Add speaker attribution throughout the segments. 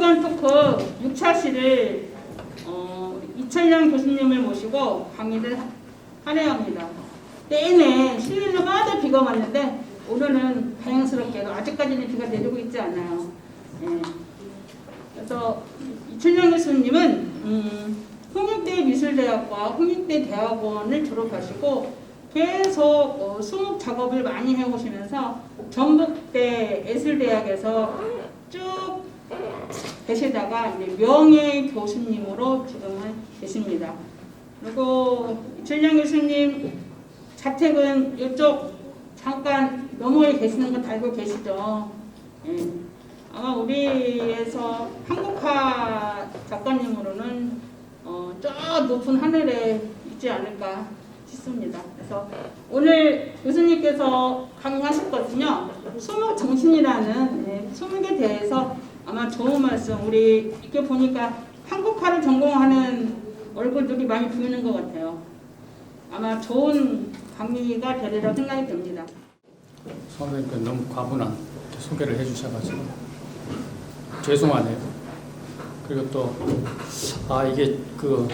Speaker 1: 시간 토크 6차시를 이철량 교수님을 모시고 강의를 하려 합니다. 내내 실내마다 비가 왔는데 오늘은 다행스럽게도 아직까지는 비가 내리고 있지 않아요. 예. 그래서 이철량 교수님은 홍익대 미술대학과 홍익대 대학원을 졸업하시고 계속 수목 작업을 많이 해오시면서 전북대 예술대학에서 쭉 계시다가 이제 명예 교수님으로 지금은 계십니다. 그리고 이철량 교수님 자택은 이쪽 잠깐 너머에 계시는 거 알고 계시죠? 예. 아마 우리에서 한국화 작가님으로는 저 높은 하늘에 있지 않을까 싶습니다. 그래서 오늘 교수님께서 강의하셨거든요. 수목 정신이라는 수목에 대해서 아마 좋은 말씀, 우리 이렇게 보니까 한국화를 전공하는 얼굴들이 많이 보이는 것 같아요. 아마 좋은 강의가 되리라 생각이 듭니다.
Speaker 2: 선생님께 너무 과분한 소개를 해주셔가지고 죄송하네요. 그리고 또 이게 그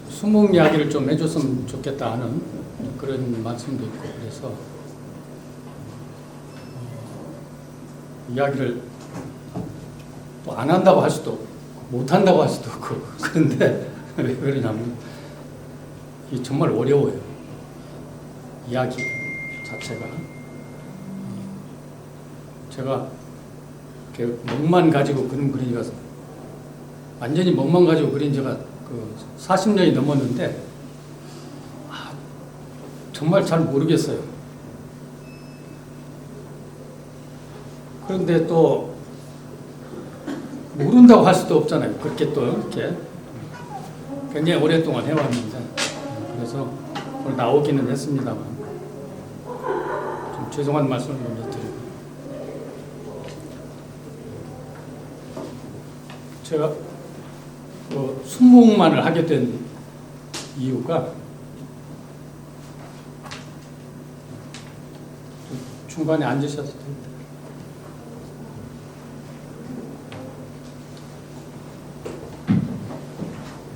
Speaker 2: 수목 이야기를 좀 해줬으면 좋겠다 하는 그런 말씀도 있고 그래서 이야기를 또 안 한다고 할 수도 없고 못 한다고 할 수도 없고 그런데 왜 그러냐면 이게 정말 어려워요. 이야기 자체가 제가 이렇게 멍만 가지고 그림 그리기가 완전히 멍만 가지고 그린 지가 그 40년이 넘었는데 정말 잘 모르겠어요. 그런데 또 모른다고 할 수도 없잖아요. 그렇게 또 이렇게 굉장히 오랫동안 해왔는데 그래서 오늘 나오기는 했습니다만 좀 죄송한 말씀을 먼저 드리고 제가 수목만을 하게 된 이유가 중간에 앉으셔도 됩니다.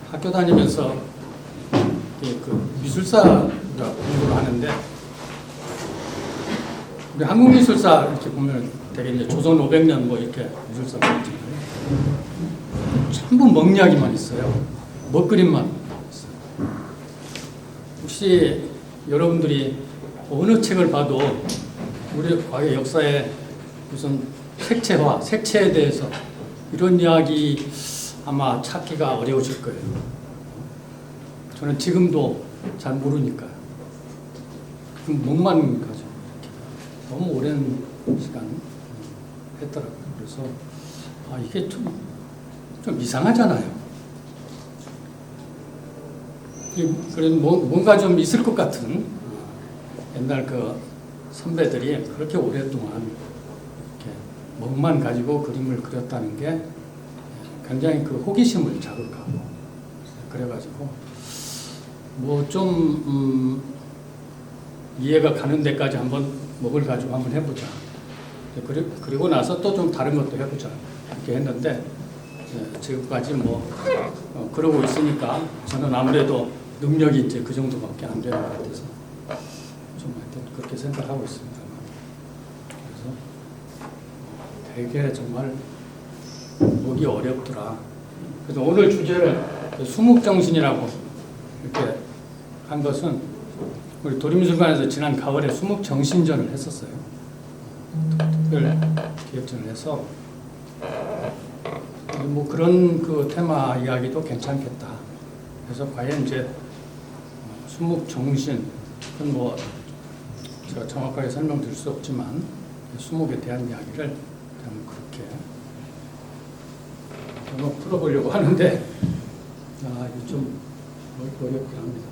Speaker 2: 학교 다니면서 그 미술사 공부를 하는데 우리 한국미술사 이렇게 보면 되게 이제 조선 500년 뭐 이렇게 미술사 있잖아요. 전부 먹 이야기만 있어요. 먹그림만 있어요. 혹시 여러분들이 어느 책을 봐도 우리 과거 역사에 무슨 색채화, 색채에 대해서 이런 이야기 아마 찾기가 어려우실 거예요. 저는 지금도 잘 모르니까요. 먹만 가지고 너무 오랜 시간 했더라고요. 그래서 이게 좀 이상하잖아요. 그런 뭔가 좀 있을 것 같은 옛날 그 선배들이 그렇게 오랫동안 이렇게 먹만 가지고 그림을 그렸다는 게 굉장히 그 호기심을 자극하고 그래가지고 뭐 좀 이해가 가는 데까지 한번 먹을 가지고 한번 해보자. 그리고 나서 또 좀 다른 것도 해보자 이렇게 했는데 지금까지 뭐 그러고 있으니까 저는 아무래도 능력이 이제 그 정도밖에 안 되는 것 같아서 좀 하여튼 그렇게 생각하고 있습니다. 그래서 되게 정말 보기 어렵더라. 그래서 오늘 주제를 수목정신이라고 이렇게 한 것은 우리 도림미술관에서 지난 가을에 수목정신전을 했었어요. 특별 기획전을 해서 뭐 그런 그 테마 이야기도 괜찮겠다. 그래서 과연 이제 수목정신 그건 뭐 제가 정확하게 설명드릴 수 없지만 수목에 대한 이야기를 그렇게 한번 풀어보려고 하는데 이게 좀 어렵긴 합니다.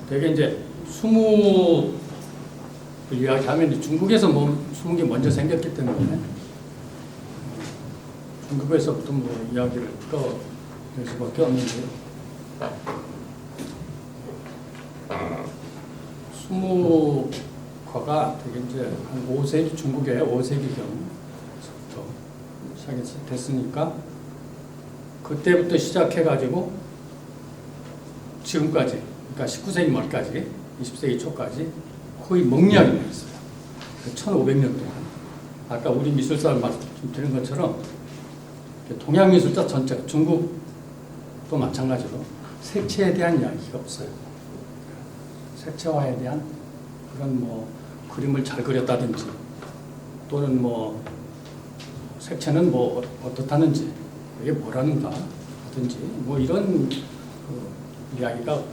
Speaker 2: 되게 이제 수목 이야기하면 이제 중국에서 수목이 먼저 생겼기 때문에 중국에서부터 뭐 이야기를 풀어낼 수밖에 없는데요. 수목 수묵화가 되게 이제 한 5세기 중국의 5세기경부터 시작됐으니까 그때부터 시작해가지고 지금까지, 그러니까 19세기 말까지, 20세기 초까지 거의 멍리하기만 했어요. 1500년 동안. 아까 우리 미술사 말씀드린 것처럼 동양 미술사 전체, 중국도 마찬가지로 색채에 대한 이야기가 없어요. 색채화에 대한 그런 뭐 그림을 잘 그렸다든지 또는 뭐 색채는 뭐 어떻다는지 이게 뭐라는가 하든지 뭐 이런 이야기가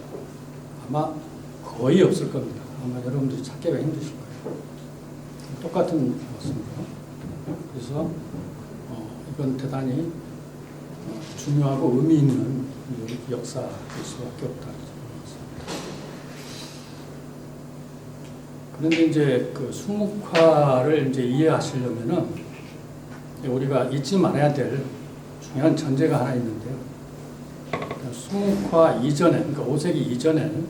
Speaker 2: 아마 거의 없을 겁니다. 아마 여러분들이 찾기가 힘드실 거예요. 똑같은 것입니다. 그래서 이건 대단히 중요하고 의미 있는 역사일 수밖에 없다. 그런데 이제 그 수묵화를 이제 이해하시려면은 우리가 잊지 말아야 될 중요한 전제가 하나 있는데요. 수묵화 이전에, 그러니까 5세기 이전에는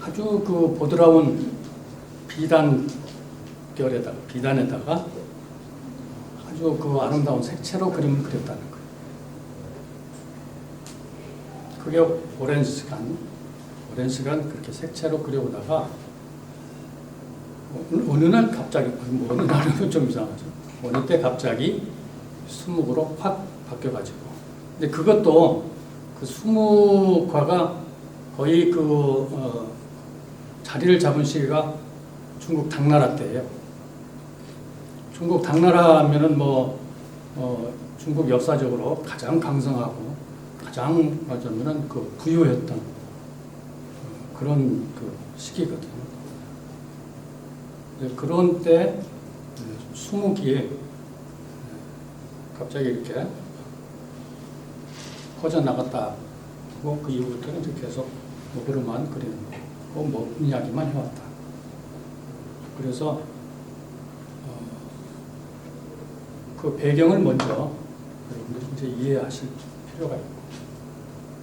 Speaker 2: 아주 그 보드라운 비단에다가 아주 그 아름다운 색채로 그림을 그렸다는 거예요. 그게 오랜 시간 그렇게 색채로 그려오다가 어느 날 갑자기, 어느 날은 좀 이상하죠. 어느 때 갑자기 수묵으로 확 바뀌어가지고. 근데 그것도 그 수묵화가 거의 자리를 잡은 시기가 중국 당나라 때예요. 중국 당나라 하면은 중국 역사적으로 가장 강성하고 가장 말하자면은 그 부유했던 그런 그 시기거든요. 그런 때 수묵이 갑자기 이렇게 퍼져나갔다 하고 그 이후부터는 이제 계속 먹으로만 그리는 거, 먹는 이야기만 해왔다. 그래서 그 배경을 먼저 여러분들이 이제 이해하실 필요가 있고,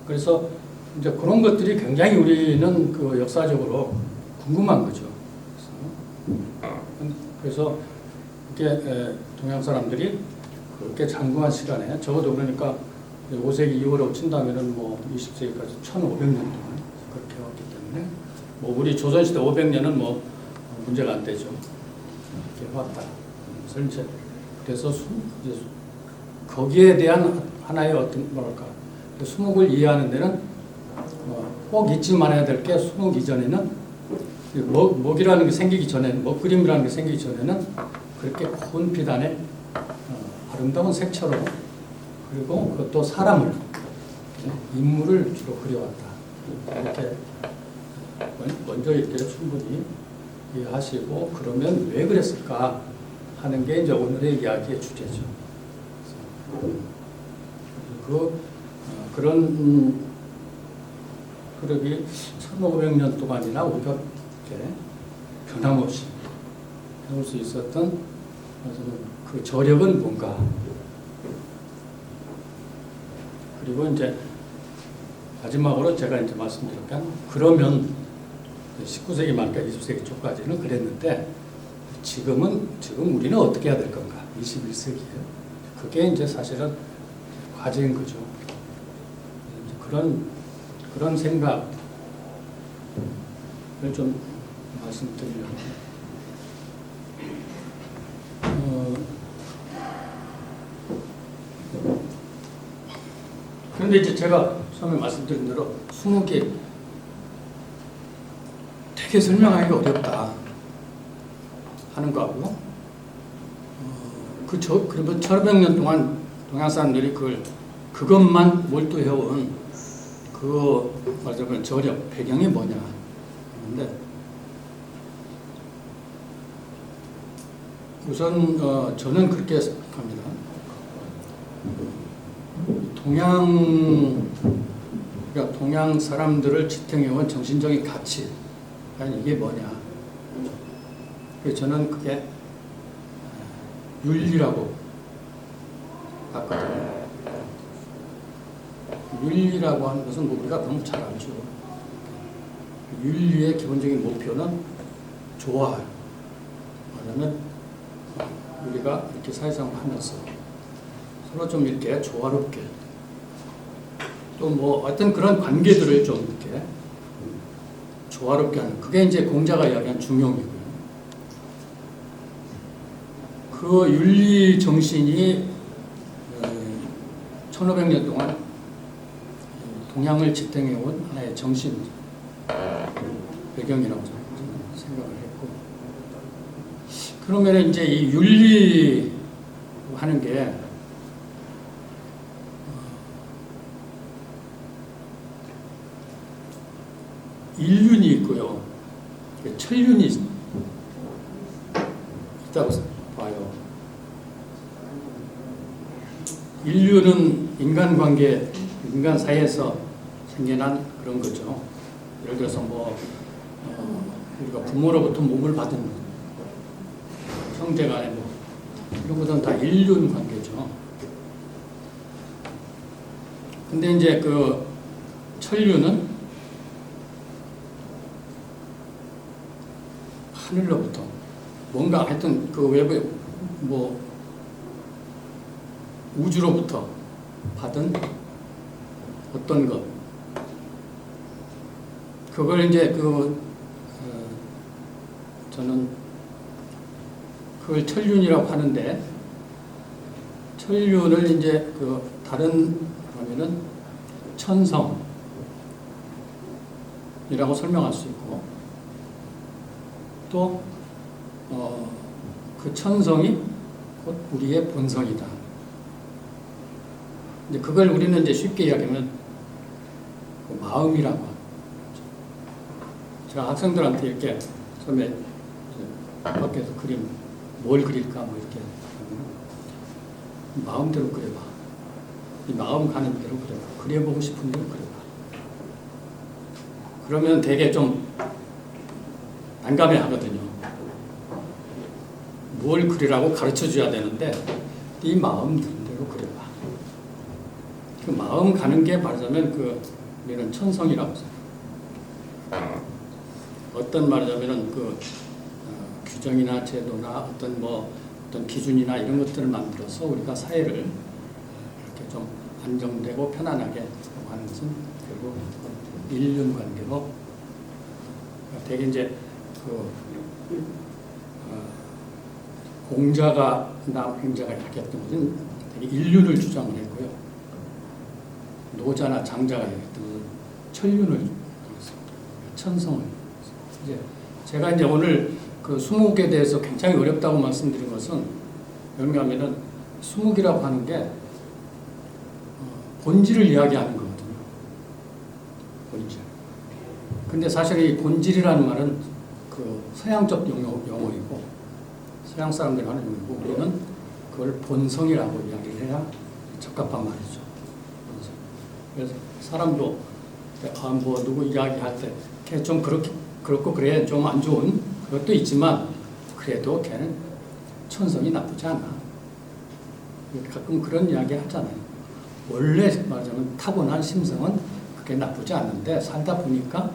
Speaker 2: 그래서 이제 그런 것들이 굉장히 우리는 그 역사적으로 궁금한 거죠. 그래서 이렇게 동양 사람들이 그렇게 장구한 시간에 적어도 그러니까 5세기 이후로 친다면은 뭐 20세기까지 1500년 동안 그렇게 왔기 때문에 뭐 우리 조선시대 500년은 뭐 문제가 안 되죠. 이렇게 왔다. 그래서 거기에 대한 하나의 어떤 뭐랄까 수묵을 이해하는 데는 꼭 잊지 말아야 될 게 수묵 이전에는 먹이라는 게 생기기 전에 먹그림이라는 게 생기기 전에는 그렇게 고운 비단에 아름다운 색채로 그리고 그것도 사람을 인물을 주로 그려왔다. 이렇게 먼저 이렇게 충분히 이해하시고 그러면 왜 그랬을까 하는 게 이제 오늘의 이야기의 주제죠. 그런 그룹이 1500년 동안이나 우리가 이렇게 변함없이 해올 수 있었던 그 저력은 뭔가. 그리고 이제 마지막으로 제가 이제 말씀드릴까 그러면 19세기 말까지 20세기 초까지는 그랬는데 지금 우리는 어떻게 해야 될 건가? 21세기에 그게 이제 사실은 과제인 거죠. 그런 생각을 좀 말씀드리려고. 그런데 이제 제가 처음에 말씀드린 대로 수묵이 되게 설명하기가 어렵다 하는 거하고, 그러면 1500년 동안 동양 사람들이 그것만 몰두해온 말하자면 저력, 배경이 뭐냐 하는데, 우선 저는 그렇게 생각합니다. 그러니까 동양 사람들을 지탱해온 정신적인 가치, 이게 뭐냐. 그래서 저는 그게 윤리라고 봤거든요. 윤리라고 하는 것은 우리가 너무 잘 알죠. 윤리의 기본적인 목표는 조화. 말하면 우리가 이렇게 사회생활하면서 서로 좀 이렇게 조화롭게 또 뭐 어떤 그런 관계들을 좀 이렇게 조화롭게 하는 그게 이제 공자가 이야기한 중용이고요. 그 윤리 정신이 1500년 동안 동양을 지탱해온 하나의 정신 배경이라고 저는 생각을 했고, 그러면 이제 이 윤리 하는 게 인륜이 있고요, 천륜이 있다고 봐요. 인륜은 인간관계, 인간 사이에서 생겨난 그런 거죠. 예를 들어서 뭐 우리가 부모로부터 몸을 받은 형제간의 뭐 이런 것은 다 인륜 관계죠. 근데 이제 그 천륜은 하늘로부터 뭔가 하여튼 그 외부에 뭐 우주로부터 받은 어떤 것, 그걸 이제 저는 그걸 천륜이라고 하는데, 천륜을 이제 그 다른 그러면은 천성이라고 설명할 수 있고, 또 그 천성이 곧 우리의 본성이다. 이제 그걸 우리는 이제 쉽게 이야기하면 그 마음이라고 하죠. 제가 학생들한테 이렇게 처음에 밖에서 그림 뭘 그릴까 뭐 이렇게 마음대로 그려봐. 이 마음 가는 대로 그려봐. 그려보고 싶은 대로 그려봐. 그러면 되게 좀 난감해 하거든요. 뭘 그리라고 가르쳐 줘야 되는데 네 마음 드는 대로 그려봐. 그 마음 가는 게 말하자면 그 우리는 천성이라고 생각해요. 어떤 말하자면은 그 규정이나 제도나 어떤 기준이나 이런 것들을 만들어서 우리가 사회를 이렇게 좀 안정되고 편안하게 하는 것은 결국 인륜 관계로 되게 이제 공자가 남행자가 이렇게 했던 것은 되게 인륜을 주장을 했고요. 노자나 장자가 얘기했던 것은 천륜을 천성을. 이제 제가 이제 오늘 그 수목에 대해서 굉장히 어렵다고 말씀드린 것은 왜냐하면은 수목이라고 하는 게 본질을 이야기하는 거거든요. 본질. 근데 사실 이 본질이라는 말은 그 서양적 용어이고 서양 사람들이 하는 용어이고 우리는 그걸 본성이라고 이야기를 해야 적합한 말이죠. 본성. 그래서 사람도 뭐 누구 이야기할 때 걔 좀 그렇고 그래 좀 안 좋은 그것도 있지만 그래도 걔는 천성이 나쁘지 않아. 가끔 그런 이야기 하잖아요. 원래 말하자면 타고난 심성은 그게 나쁘지 않은데 살다 보니까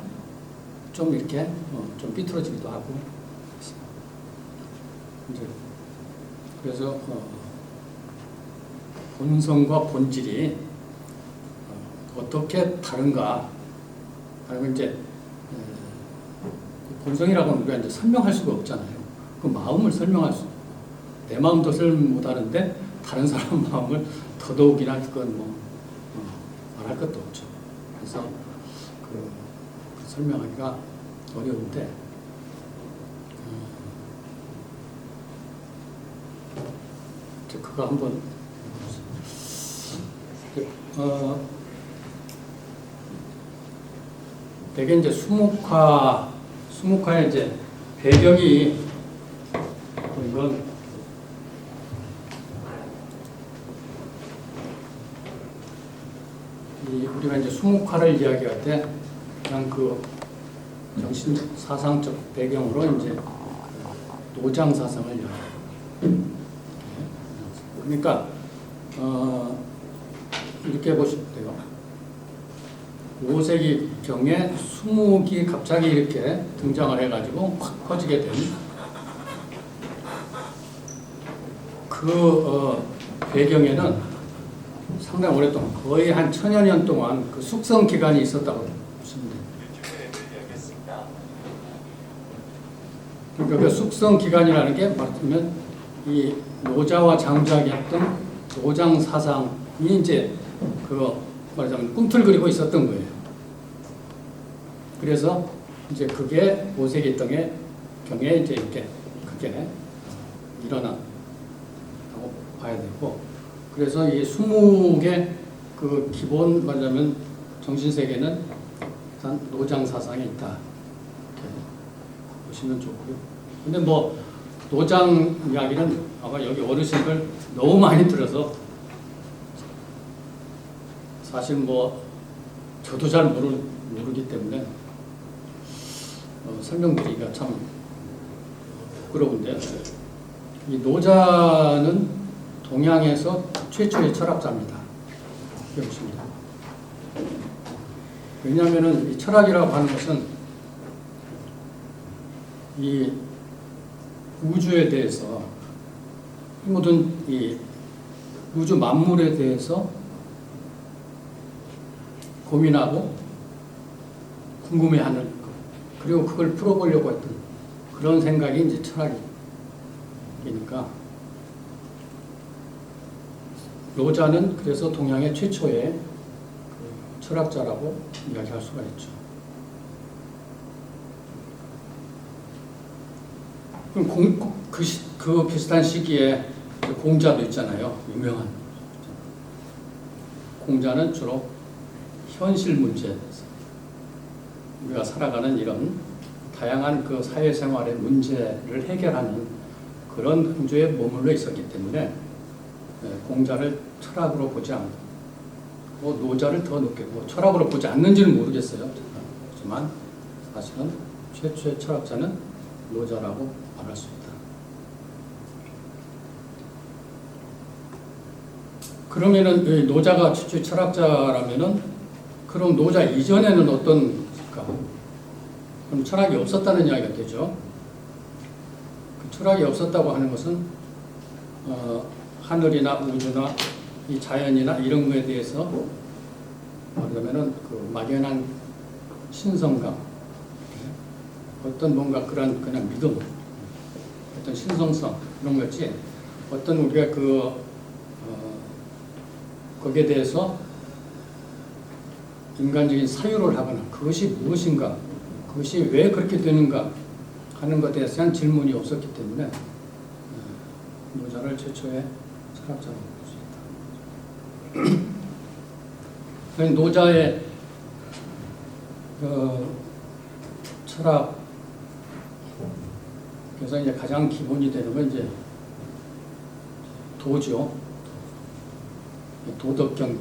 Speaker 2: 좀 이렇게 좀 삐뚤어지기도 하고. 이제 그래서 본성과 본질이 어떻게 다른가? 그러면 이제 본성이라고 하는 게 이제 설명할 수가 없잖아요. 그 마음을 설명할 수. 내 마음도 설명 못하는데 다른 사람 마음을 더더욱이나 그건 뭐 말할 것도 없죠. 그래서 그 설명하기가 어려운데 그거 한번 되게 이제 수목화의 이제 배경이 이건 우리가 이제 수목화를 이야기할 때 그냥 그 정신 사상적 배경으로 이제 노장 사상을 이야기해요. 그러니까 이렇게 보시면 돼요. 5세기 경에 수묵이 갑자기 이렇게 등장을 해가지고 확 퍼지게 된 그 배경에는 상당히 오랫동안 거의 한 1000여 년 동안 그 숙성 기간이 있었다고 보시면 돼요. 그러니까 그 숙성 기간이라는 게 말하자면 이 노자와 장자였던 노장 사상이 이제 그 말하자면 꿈틀거리고 있었던 거예요. 그래서 이제 그게 5세기 경에 이제 이렇게 그게 일어났다고 봐야 되고, 그래서 이 수묵의 그 기본 말하자면 정신세계는 일단 노장 사상이 있다 이렇게 보시면 좋고요. 근데 뭐 노장 이야기는 아마 여기 어르신들 너무 많이 들어서 사실 뭐 저도 잘 모르기 때문에 설명드리기가 참 부끄러운데, 이 노자는 동양에서 최초의 철학자입니다. 이렇게 보십니다. 왜냐하면 이 철학이라고 하는 것은 이 우주에 대해서, 모든 이 우주 만물에 대해서 고민하고 궁금해하는 것, 그리고 그걸 풀어보려고 했던 그런 생각이 이제 철학이니까, 노자는 그래서 동양의 최초의 그 철학자라고 이야기할 수가 있죠. 그럼 그 비슷한 시기에 공자도 있잖아요. 유명한 공자는 주로 현실 문제에 대해서, 우리가 살아가는 이런 다양한 그 사회생활의 문제를 해결하는 그런 구조에 머물러 있었기 때문에 공자를 철학으로 보지 않고, 뭐 노자를 더 높게 뭐 철학으로 보지 않는지는 모르겠어요. 하지만 사실은 최초의 철학자는 노자라고 말할 수 있다. 그러면은 노자가 최초의 철학자라면은, 그럼 노자 이전에는 어떤가? 그럼 철학이 없었다는 이야기가 되죠. 그 철학이 없었다고 하는 것은 하늘이나 우주나 이 자연이나 이런 거에 대해서 말하자면은 그 막연한 신성감, 어떤 뭔가 그런 그냥 믿음, 어떤 신성성 이런 거지, 어떤 우리가 거기에 대해서 인간적인 사유를 하거나 그것이 무엇인가, 그것이 왜 그렇게 되는가 하는 것에 대한 질문이 없었기 때문에 노자를 최초의 철학자로 볼 수 있다. 노자의 철학, 그래서 이제 가장 기본이 되는 건 이제 도죠. 도덕경,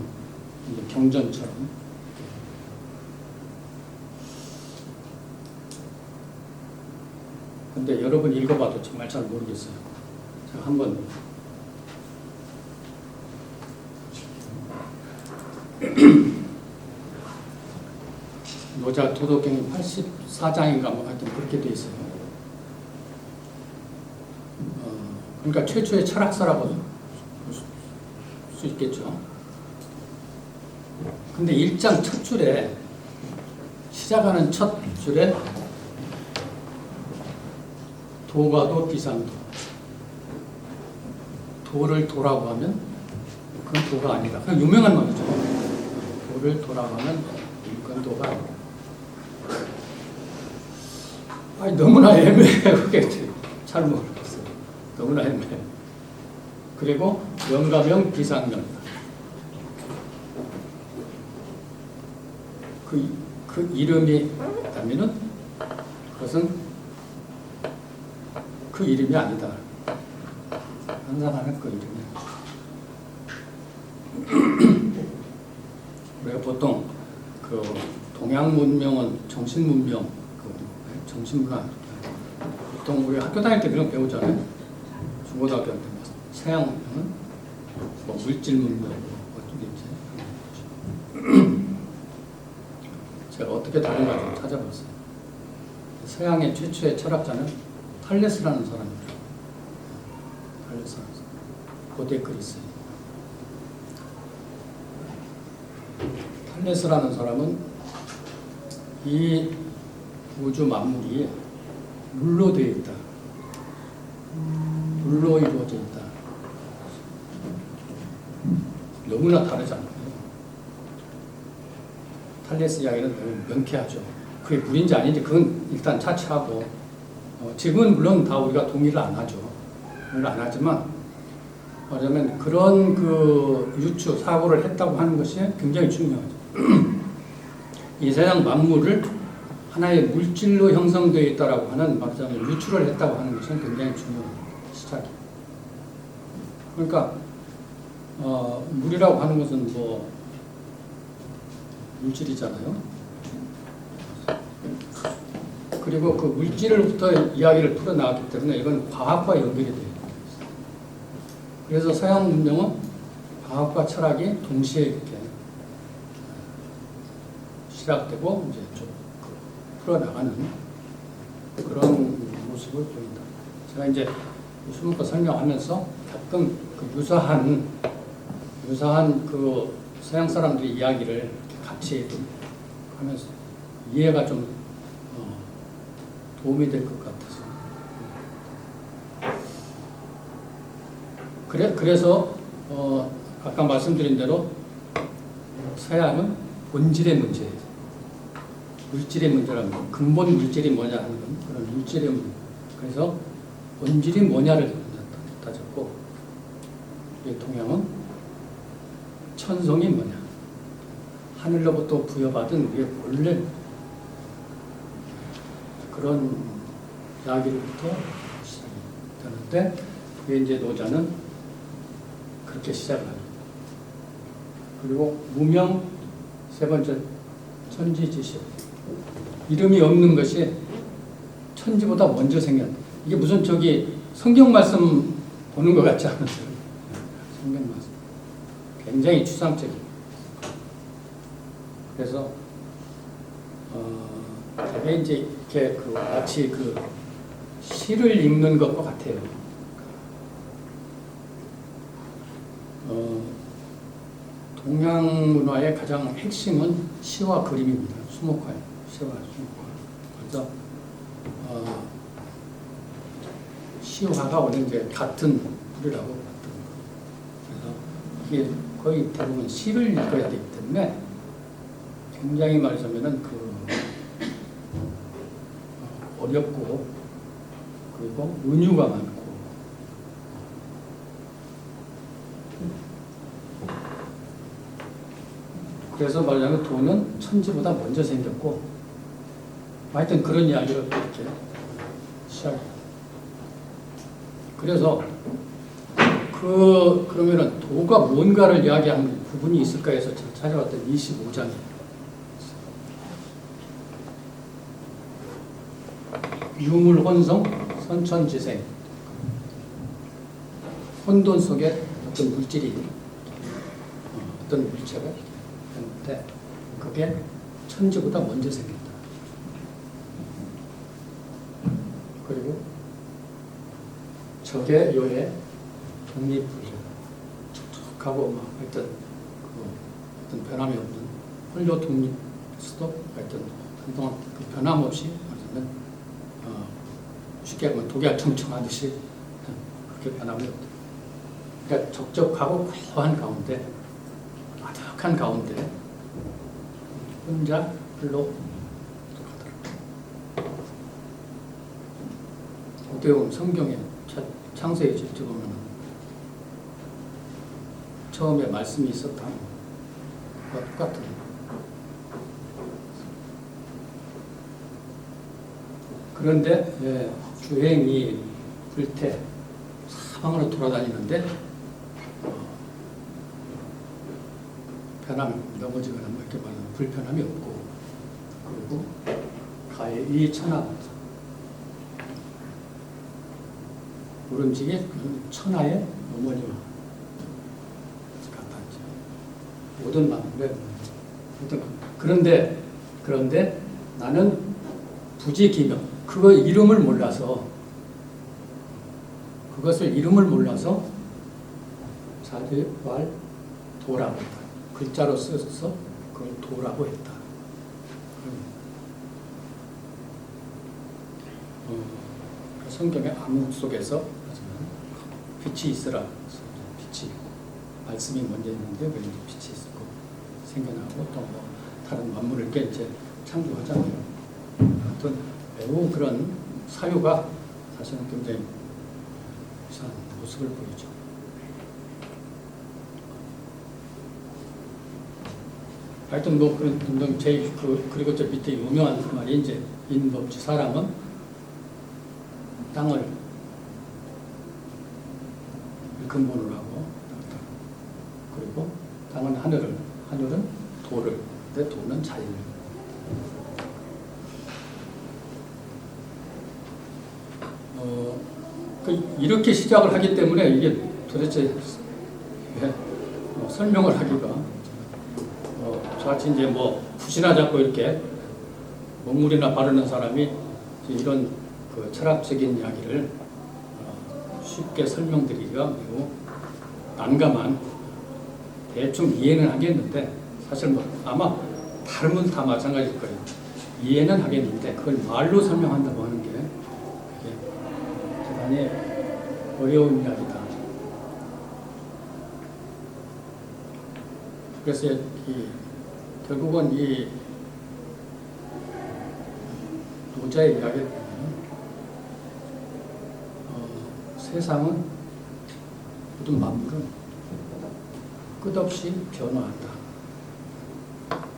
Speaker 2: 이제 경전처럼. 근데 여러분 읽어봐도 정말 잘 모르겠어요. 제가 한번 노자 도덕경이 84장인가 뭐 하여튼 그렇게 돼 있어요. 그러니까 최초의 철학사라고 볼 수 있겠죠. 근데 1장 첫 줄에, 시작하는 첫 줄에 도가도 비상도, 도를 도라고 하면 그건 도가 아니다. 그냥 유명한 말이죠. 도를 도라고 하면 그건 도가 아니다. 아니, 너무나 애매해. 그게 잘 모르겠어요. 너무나 애매해. 그리고 명가명 비상명, 그 이름이 있다면은 그것은 그 이름이 아니다. 항상 하는 그 이름이. 우리가 보통 그 동양 문명은 정신 문명, 정신문화, 보통 우리 학교 다닐 때 그런 거 배우잖아요. 중고등학교 때 서양 문명은 뭐 물질 문명 어떤 게 있지. 제가 어떻게 다른가 좀 찾아봤어요. 서양의 최초의 철학자는 탈레스라는 사람이에요. 탈레스라는 사람. 고대 그리스. 탈레스라는 사람은 이 우주 만물이 물로 되어 있다. 물로 이루어져 있다. 너무나 다르잖아요. 탈레스 이야기는 너무 명쾌하죠. 그게 물인지 아닌지 그건 일단 차치하고 지금은 물론 다 우리가 동의를 안 하죠. 동의를 안 하지만 말하자면 그런 그 유추 사고를 했다고 하는 것이 굉장히 중요하죠. 이 세상 만물을 하나의 물질로 형성되어 있다라고 하는 말하자면 유추를 했다고 하는 것은 굉장히 중요한 시작이에요. 그러니까 물이라고 하는 것은 뭐 물질이잖아요. 그리고 그 물질로부터 이야기를 풀어나왔기 때문에 이건 과학과 연결이 돼요. 그래서 서양 문명은 과학과 철학이 동시에 이렇게 시작되고 이제 좀 풀어나가는 그런 모습을 보인다. 제가 이제 수문과 설명하면서 가끔 그 유사한 그 서양 사람들의 이야기를 이렇게 같이 하면서 이해가 좀 도움이 될 것 같아서. 그래서 아까 말씀드린 대로 서양은 본질의 문제예요. 물질의 문제라는 거, 근본 물질이 뭐냐 하는 건 그런 물질의 문제. 그래서 본질이 뭐냐를 따졌고, 동양은 천성이 뭐냐, 하늘로부터 부여받은 우리의 본래 그런 이야기로부터 시작이 되는데, 그게 이제 노자는 그렇게 시작을 합니다. 그리고 무명, 세 번째 천지지식. 이름이 없는 것이 천지보다 먼저 생겼다. 이게 무슨 성경 말씀 보는 것 같지 않으세요? 성경 말씀. 굉장히 추상적이에요. 그래서 되게 이제 이렇게 마치 시를 읽는 것과 같아요. 동양 문화의 가장 핵심은 시와 그림입니다. 수목화예요. 시와 수목화. 그래서 시화가 원래 이제 같은 뿌리라고 봤던 거예요. 그래서 이게 거의 대부분 시를 읽어야 되기 때문에 굉장히 말하자면은 어렵고 그리고 은유가 많고 그래서 말하자면 돈은 천지보다 먼저 생겼고 하여튼 그런 이야기를 이렇게 시작해요. 그래서 그러면은 도가 뭔가를 이야기하는 부분이 있을까 해서 제가 찾아봤더니 25장이에요. 유물혼성, 선천지생. 혼돈 속에 어떤 물질이, 어떤 물체가 있는데, 그게 천지보다 먼저 생긴다. 그리고 적의 요에 독립불교. 촉촉하고 막 하여튼 어떤 변함이 없는 홀로 독립수도 하여튼 한동안 변함없이 쉽게 하면 독약 청청하듯이 그렇게 변함이 없다. 그러니까 적적하고 고요한 가운데, 아득한 가운데 혼자 홀로 어떻게 보면 성경에 창세기 직접 보면 처음에 말씀이 있었다. 똑같은. 그런데 주행이 불태 사방으로 돌아다니는데 변함, 넘어지거나 뭐 이렇게 말하는 불편함이 없고, 그리고 가에 이 천하 모름지기 천하의 어머니와 같았죠. 모든 만물의 어머니. 그런데 그런데 나는 부지기명, 그거 이름을 몰라서, 그것을 이름을 몰라서 사죄발 도라고 했다. 글자로 써서 그걸 도라고 했다. 성경의 암흑 속에서 빛이 있으라. 빛이 말씀이 먼저 있는데 왜 빛이 있고 생겨나고 또 뭐 다른 만물을 이렇게 이제 창조하잖아요. 하여튼 매우 그런 사유가 사실은 굉장히 이상한 모습을 보이죠. 하여튼 뭐 그런 등등 그리고 저 밑에 유명한 말이 이제 인법주 사람은 땅을 근본으로 하고 그리고 땅은 하늘은 도를, 근데 도는 자연. 이렇게 시작을 하기 때문에 이게 도대체 설명을 하기가 저같이 이제 뭐 푸시나 잡고 이렇게 먹물이나 바르는 사람이 이런 그 철학적인 이야기를 쉽게 설명드리기가 매우 난감한, 대충 이해는 하겠는데 사실 뭐 아마 다른 분 다 마찬가지일 거예요. 이해는 하겠는데 그걸 말로 설명한다고 하는 게 대단히 어려운 이야기다. 그래서 결국은 이 노자의 이야기를 보면 세상은 모든 만물은 끝없이 변화한다.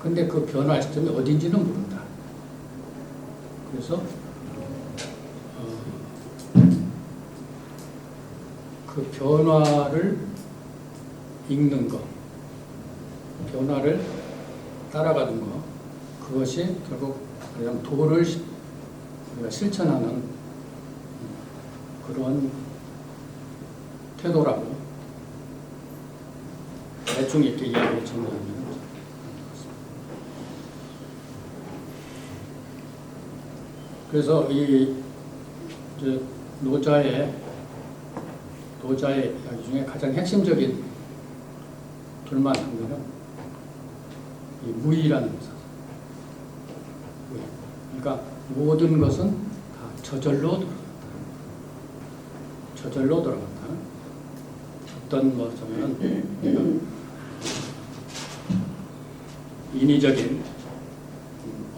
Speaker 2: 근데 그 변화할 시점이 어딘지는 모른다. 그래서 그 변화를 읽는 것, 변화를 따라가는 것, 그것이 결국 그냥 도를 우리가 실천하는 그런 태도라고 대충 이렇게 이야기를 정리하면 됩니다. 그래서 이 노자의 이야기 중에 가장 핵심적인 둘만 한 거는 이 무의라는 사실. 그러니까 모든 것은 다 저절로 돌아간다. 저절로 돌아간다. 어떤 뭐 저는 인위적인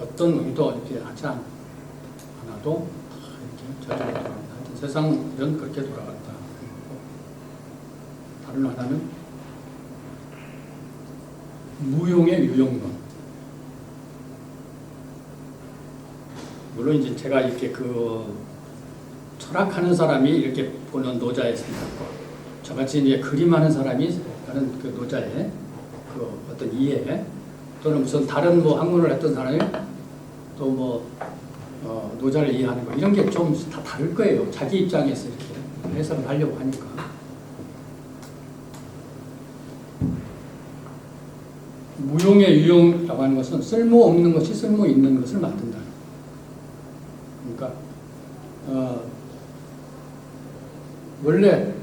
Speaker 2: 어떤 의도 이렇게 하지 않아도 이렇게 저절로 돌아간다. 세상은 그렇게 돌아간다. 다른 하나는 무용의 유용론. 물론 이제 제가 이렇게 그 철학하는 사람이 이렇게 보는 노자의 생각과 저같이 이제 그림하는 사람이 하는 그 노자의 그 어떤 이해, 또는 무슨 다른 뭐 학문을 했던 사람이 또 뭐 노자를 이해하는 거, 이런 게 좀 다 다를 거예요. 자기 입장에서 이렇게 해석을 하려고 하니까. 무용의 유용이라고 하는 것은 쓸모없는 것이 쓸모 있는 것을 만든다. 그러니까 원래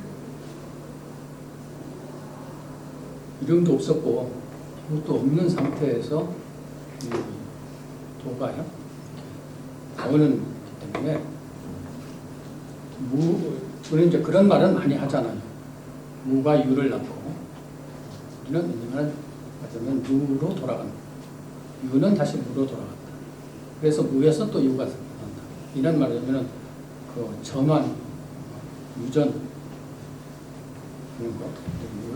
Speaker 2: 이름도 없었고 이것도 없는 상태에서 도가요 나오는 때문에 우리는 이제 그런 말은 많이 하잖아요. 무가 유를 낳고 우리는 맞으면 무로 돌아간다. 유는 다시 무로 돌아간다. 그래서 무에서 또 유가 나온다. 이런 말이면 그 전환, 유전 그런 거,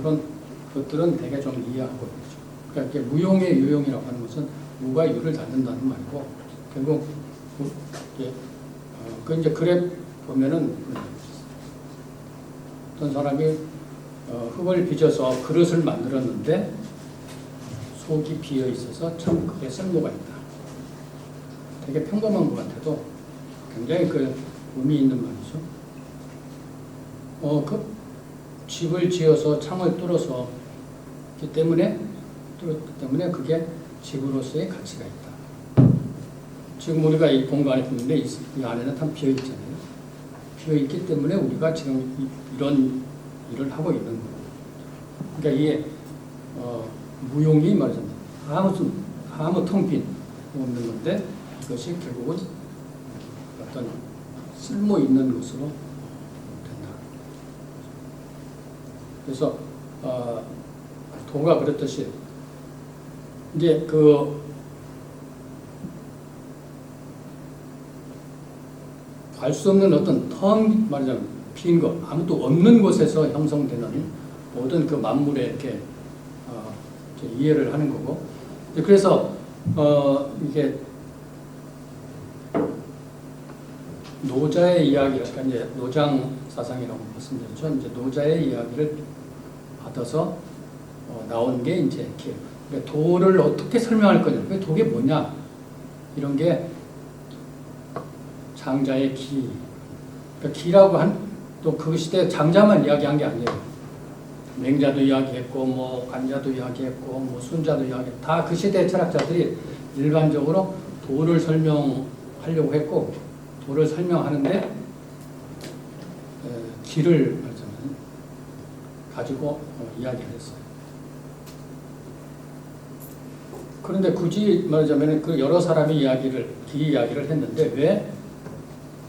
Speaker 2: 이런 것들은 되게 좀 이해하고 있죠. 그러니까 무용의 유용이라고 하는 것은 무가 유를 닫는다는 말이고, 결국 그 이제 그래 보면은 어떤 사람이 흙을 빚어서 그릇을 만들었는데 속이 비어 있어서 참 그게 쓸모가 있다. 되게 평범한 것 같아도 굉장히 그 의미 있는 말이죠. 그 집을 지어서 창을 뚫어서 뚫었기 때문에 그게 집으로서의 가치가 있다. 지금 우리가 이 공간에 보는데 이 안에는 다 비어 있잖아요. 비어 있기 때문에 우리가 지금 이런 일을 하고 있는 거예요. 그러니까 이게 무용이 말하자면 아무 텅빈 없는 건데 이것이 결국은 어떤 쓸모 있는 것으로 된다. 그래서 도가 그랬듯이 이제 알 수 없는 어떤 텅 말하자면 빈 것, 아무도 없는 곳에서 형성되는 모든 그 만물에 이렇게 이해를 하는 거고. 그래서 이게 노자의 이야기랄까, 그러니까 이제 노장 사상이라고 말씀드렸죠. 이제 노자의 이야기를 받아서 나온 게 이제 길. 그러니까 도를 어떻게 설명할 거냐, 그 도가 뭐냐, 이런 게 장자의 기. 그러니까 기라고 또 그 시대 장자만 이야기한 게 아니에요. 맹자도 이야기했고, 뭐 관자도 이야기했고, 뭐 순자도 이야기했고, 다 그 시대 철학자들이 일반적으로 도를 설명하려고 했고, 도를 설명하는데 기를 말하자면 가지고 이야기를 했어요. 그런데 굳이 말하자면 그 여러 사람의 기 이야기를 했는데 왜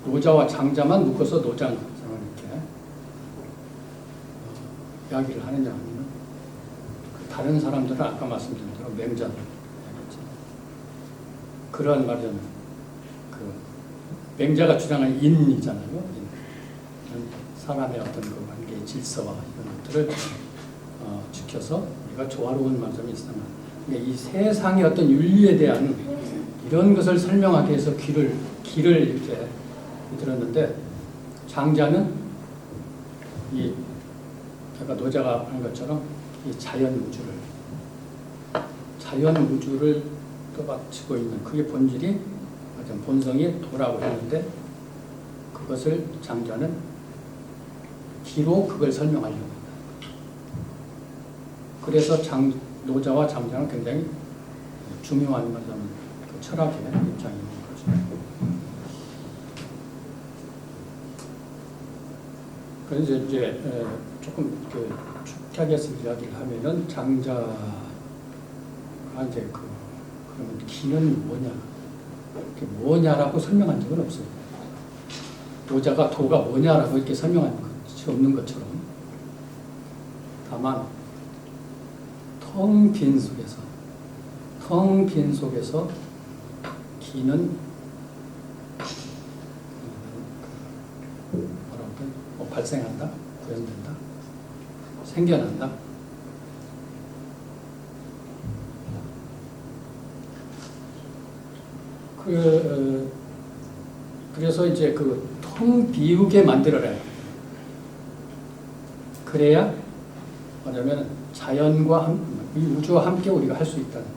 Speaker 2: 노자와 장자만 묶어서 노장을 이렇게 이야기를 하느냐 하면 다른 사람들은 아까 말씀드린 대로 맹자들 그런 말하자면 맹자가 주장한 인이잖아요. 사람의 어떤 그 관계의 질서와 이런 것들을 지켜서 우리가 조화로운 말씀이 있으면 이 세상의 어떤 윤리에 대한 이런 것을 설명하기 위해서 기를 이렇게 들었는데 장자는 아까 노자가 한 것처럼 이 자연 우주를 떠받치고 있는 그게 본질이 본성이 도라고 했는데 그것을 장자는 기로 그걸 설명하려고 합니다. 그래서 노자와 장자는 굉장히 중요한 말하자면 그 철학의 입장이 있는 거죠. 그래서 이제 조금 축약해서 이야기를 하면은 장자가 이제 그러면 기는 뭐냐라고 설명한 적은 없어요. 노자가 도가 뭐냐라고 이렇게 설명한 것이 없는 것처럼 다만 텅 빈 속에서 기는 발생한다, 구현된다, 생겨난다. 그래서 이제 텅 비우게 만들어야 해요. 그래야 뭐냐면 자연과 이 우주와 함께 우리가 할 수 있다는.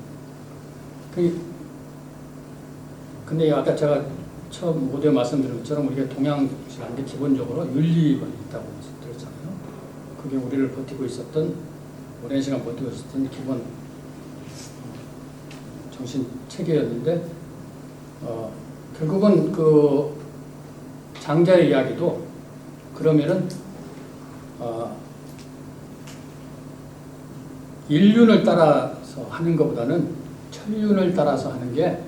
Speaker 2: 근데 아까 제가 처음 모두에 말씀드린 것처럼 우리가 동양이라는 게 기본적으로 윤리가 있다고 말씀드렸잖아요. 그게 우리를 버티고 있었던 오랜 시간 버티고 있었던 기본 정신 체계였는데 결국은 그 장자의 이야기도 그러면은 인륜을 따라서 하는 것보다는 천륜을 따라서 하는 게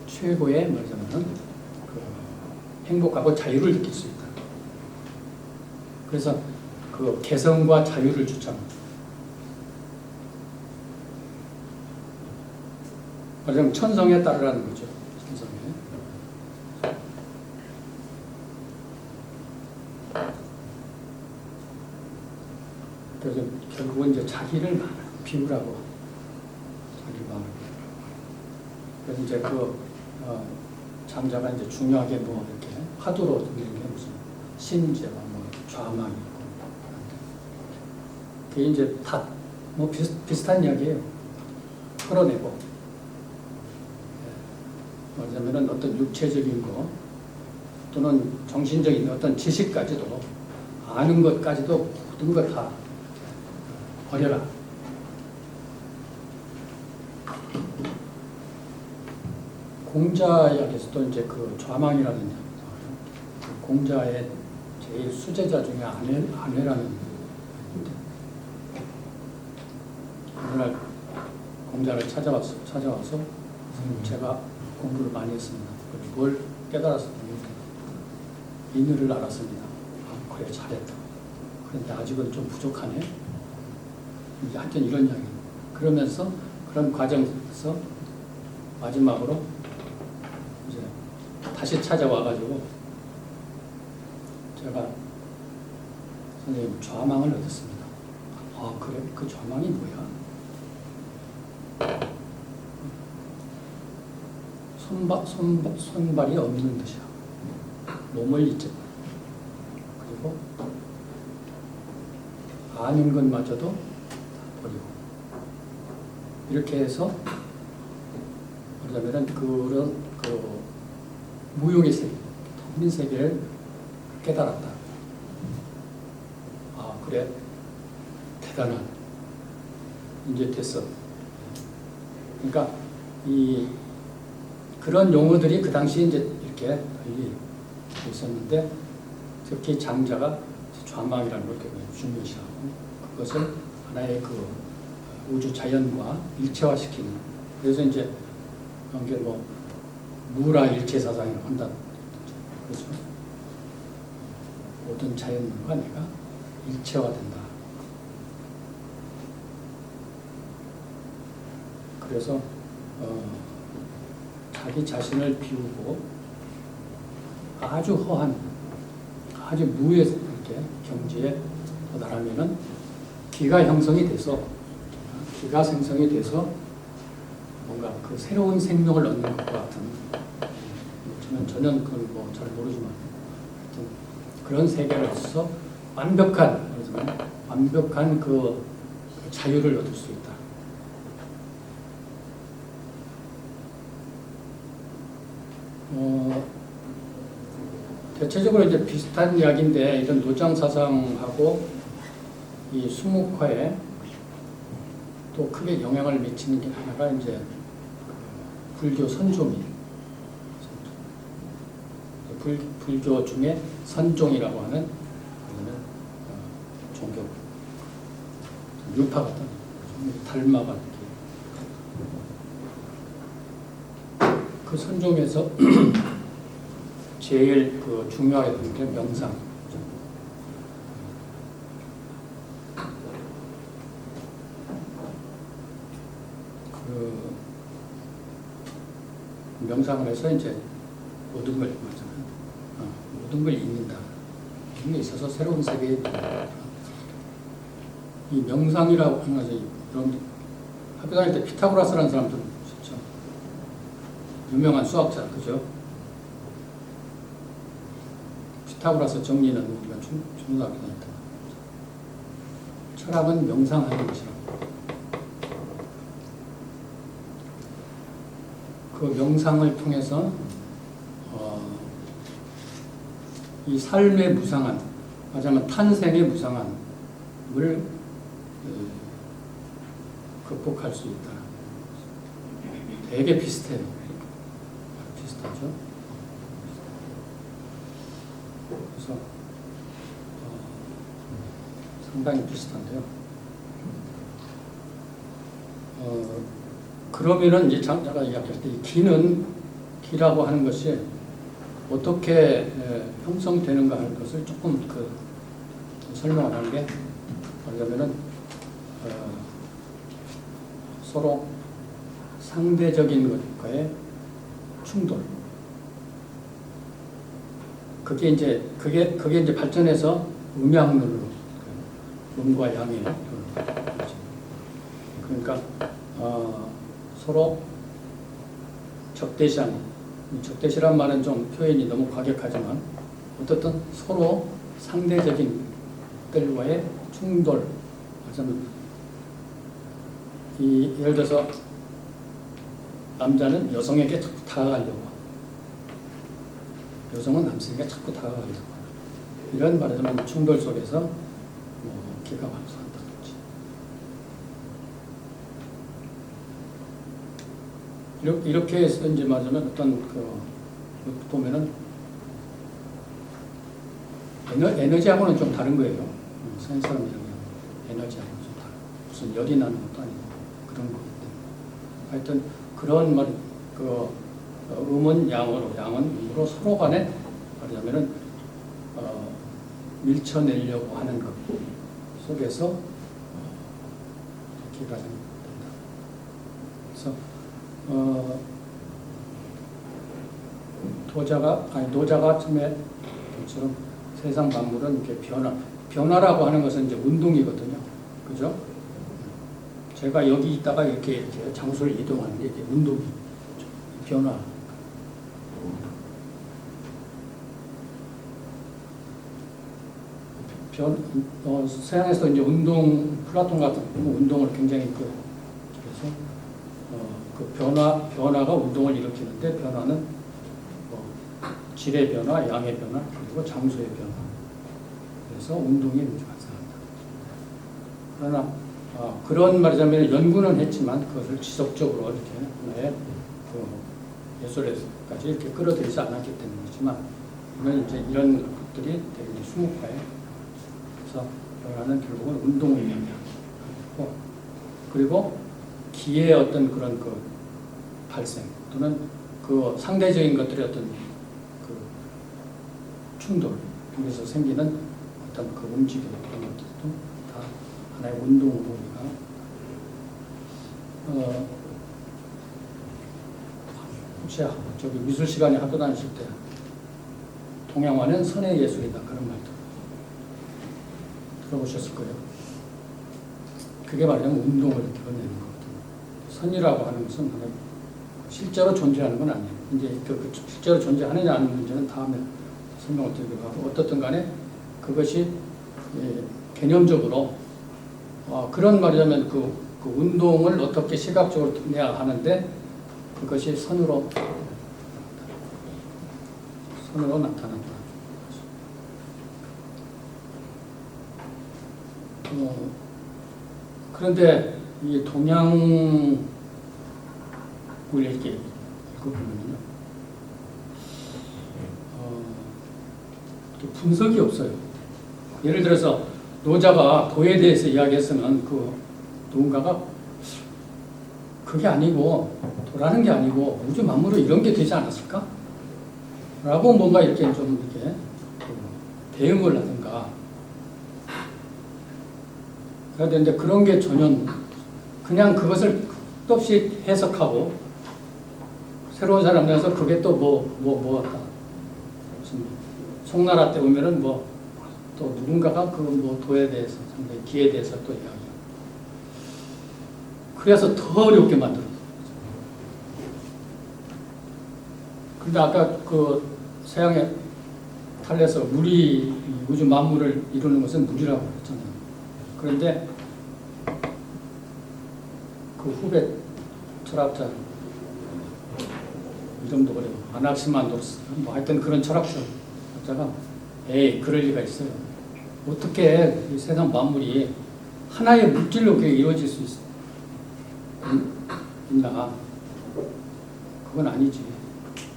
Speaker 2: 최고의 말하자면 행복하고 자유를 느낄 수 있다. 그래서 그 개성과 자유를 추천합니다. 말하자면 천성에 따르라는 거죠. 천성에. 그래서 결국은 이제 자기를 비우라고. 자기 마음을 비우라고. 그래서 이제 장자가 이제 중요하게 뭐 이렇게 화두로 드리는 게 무슨 신제와 뭐 좌망이 있고. 그게 이제 다 뭐 비슷한 이야기예요. 풀어내고. 말하자면은 어떤 육체적인 거 또는 정신적인 어떤 지식까지도 아는 것까지도 모든 걸 다 버려라. 공자에게서도 이제 그 좌망이라는 이야기 나와요. 그 공자의 제일 수제자 중에 아내라는 인데 어느 날 공자를 찾아와서 선생님 제가 공부를 많이 했습니다. 뭘 깨달았습니까? 인의를 알았습니다. 아, 그래 잘했다. 그런데 아직은 좀 부족하네. 이제 하여튼 이런 이야기. 그러면서 그런 과정에서 마지막으로 이제 다시 찾아와가지고 제가 선생님 좌망을 얻었습니다. 아 그래? 그 좌망이 뭐야? 손발이 없는 것이야. 몸을 잊지 마. 그리고 아닌 것마저도 버리고 이렇게 해서 그러자면은 그런 그 무용의 세계, 텅빈 세계를 깨달았다. 아 그래 대단한 이제 됐어. 그러니까 이 그런 용어들이 그 당시 이제 이렇게 널리 있었는데 특히 장자가 좌망이라는 걸 중요시하고 그것을 하나의 그 우주 자연과 일체화시키는 그래서 이제 이게 뭐 무라 일체 사상이라고 한다. 그렇죠? 모든 자연과 내가 일체화된다. 그래서 자기 자신을 비우고 아주 허한, 아주 무의 이렇게 경지에 도달하면은 기가 형성이 돼서 기가 생성이 돼서 뭔가 그 새로운 생명을 얻는 것과 같은 저는 전혀 그건 뭐 잘 모르지만 하여튼 그런 세계로서 완벽한 그 자유를 얻을 수 있다. 대체적으로 이제 비슷한 이야기인데 이런 노장 사상하고 이 수묵화에 또 크게 영향을 미치는 게 하나가 이제 불교 선종이 불교 중에 선종이라고 하는 종교 유파 같은 달마 같은 그 선종에서 제일 그 중요하게 되는 게 명상. 그 명상을 해서 이제 모든 걸 모든 걸 잊는다. 이런 게 있어서 새로운 세계에 이 명상이라고 하는 것이 여러분 학교 다닐 때 피타고라스라는 사람들 진짜 유명한 수학자 그죠? 피타고라스 정리는 우리가 중고등학교 다닐 때 철학은 명상하는 것이라고. 그 명상을 통해서 이 삶의 무상함, 말하자면 탄생의 무상함을 극복할 수 있다. 되게 비슷해요. 비슷하죠? 그래서 상당히 비슷한데요. 그러면은 이제 장자가 이야기할 때 이 기라고 하는 것이 어떻게 형성되는가 하는 것을 조금 설명을 하는 게 뭐냐면은 서로 상대적인 것과의 충돌. 그게 이제 발전해서 음양론으로 음과 양의 그러니까 서로 적대시란 말은 좀 표현이 너무 과격하지만 어떻든 서로 상대적인 것들과의 충돌. 예를 들어서 남자는 여성에게 자꾸 다가가려고 하고 여성은 남성에게 자꾸 다가가려고 하고 이런 말하자면 충돌 속에서 기가 완성한다든지 이렇게 해서 이제 말하자면 어떤 보면은 에너지하고는 좀 다른 거예요. 센서는 에너지하고는 좀 다른. 무슨 열이 나는 것도 아니고 그런 거기 때문에. 하여튼 그런 음은 양으로, 양은 음으로 서로 간에 말하자면은 밀쳐내려고 하는 것 속에서 기가 된다. 그래서 노자가 처음에 처럼 세상 만물은 이렇게 변화라고 하는 것은 이제 운동이거든요. 그죠? 제가 여기 있다가 이렇게 장소를 이동하는 게 이게 운동이 변화. 서양에서 이제 플라톤 같은 운동을 굉장히 그래서 그 변화가 운동을 일으키는데 변화는 질의 변화, 양의 변화, 그리고 장소의 변화. 그래서 운동이 발생한다. 그러나 그런 말이자면 연구는 했지만 그것을 지속적으로 이렇게 하나의 예술에까지 이렇게 끌어들이지 않았기 때문이지만 오늘 이제 이런 것들이 되게 수묵화에 그래서 변화는 결국은 운동을 의미하고 그리고 기의 어떤 그런 발생 또는 상대적인 것들의 어떤 충돌 중에서 생기는 어떤 움직임 그런 것들도 다 하나의 운동으로 우리가 혹시 저기 미술 시간에 학교 다니실 때 동양화는 선의 예술이다 그런 말도 들어보셨을 거예요. 그게 말하자면 운동을 드러내는 거거든요. 선이라고 하는 것은 실제로 존재하는 건 아니에요. 이제 실제로 존재하느냐 하는 문제는 다음에 설명을 드리기로 하고 어떻든 간에 그것이 개념적으로 그런 말이라면 그 운동을 어떻게 시각적으로 내야 하는데 그것이 선으로 나타난다. 그런데 이 동양을 이렇게 읽어보면요, 분석이 없어요. 예를 들어서 노자가 도에 대해서 이야기했으면 누군가가 그게 아니고 도라는 게 아니고 우주 만물로 이런 게 되지 않았을까? 라고 뭔가 이렇게 좀 이렇게 대응을 하든가 그래야 되는데 그런 게 전혀 그냥 그것을 끝도 없이 해석하고 새로운 사람들에서 그게 또 뭐였다. 무슨 송나라 때 보면은 또 누군가가 도에 대해서 상당히 기에 대해서 또 이야기하고 그래서 더 어렵게 만들었어요. 근데 아까 서양의 탈레서 물이 우주 만물을 이루는 것은 물이라고 했잖아요. 그런데 그 후배 철학자 이름도 그래요. 아나크시만드로스 하여튼 그런 철학자가 그럴 리가 있어요. 어떻게 이 세상 만물이 하나의 물질로 이루어질 수 있나? 그건 아니지.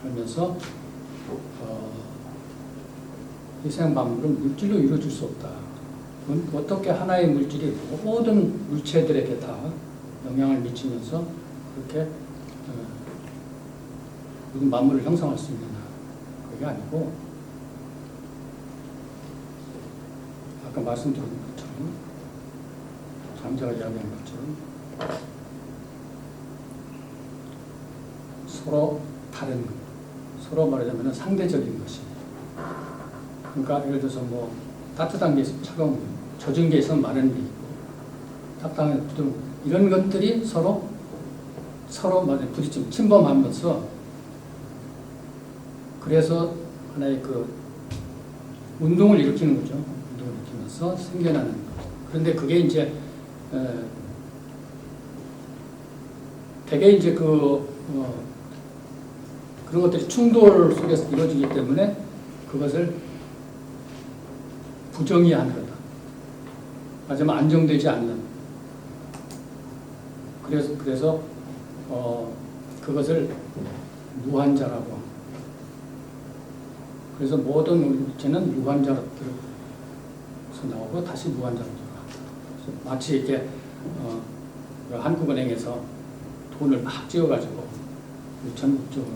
Speaker 2: 그러면서 이 세상 만물은 물질로 이루어질 수 없다. 어떻게 하나의 물질이 모든 물체들에게 다 영향을 미치면서 그렇게 모든 만물을 형성할 수 있느냐. 그게 아니고 아까 말씀드린 것처럼 장자가 이야기한 것처럼 서로 다른 것, 서로 말하자면 상대적인 것이 그러니까 예를 들어서 따뜻한 게 있으면 차가운 게 있고 젖은 게 있으면 마른 게 있고 딱딱한 게 부드러운 이런 것들이 서로 부딪히면 침범하면서 그래서 하나의 운동을 일으키는 거죠. 운동을 일으키면서 생겨나는 것. 그런데 그게 이제 되게 이제 그런 것들이 충돌 속에서 이루어지기 때문에 그것을 부정의하는 거다. 하지만 안정되지 않는. 그래서 그것을 무한자라고. 그래서 모든 물체는 무한자로 나오고 다시 무한자로 돌아간다. 마치 이렇게 한국은행에서 돈을 막 찍어가지고 전국적으로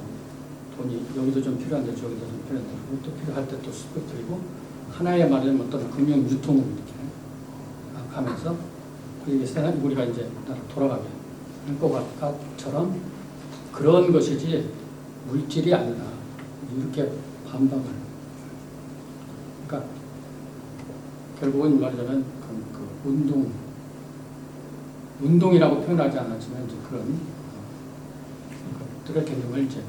Speaker 2: 돈이 여기도 좀 필요한데 저기도 좀 필요한데 또 필요할 때 또 수급 들이고 하나의 말하자면 어떤 금융 유통을 이렇게 하면서 우리가 이제 돌아가게 할 것처럼 그런 것이지 물질이 아니다. 이렇게 반박을. 그러니까 결국은 말하자면 그 운동이라고 표현하지 않았지만 이제 그런 것들의 개념을 이제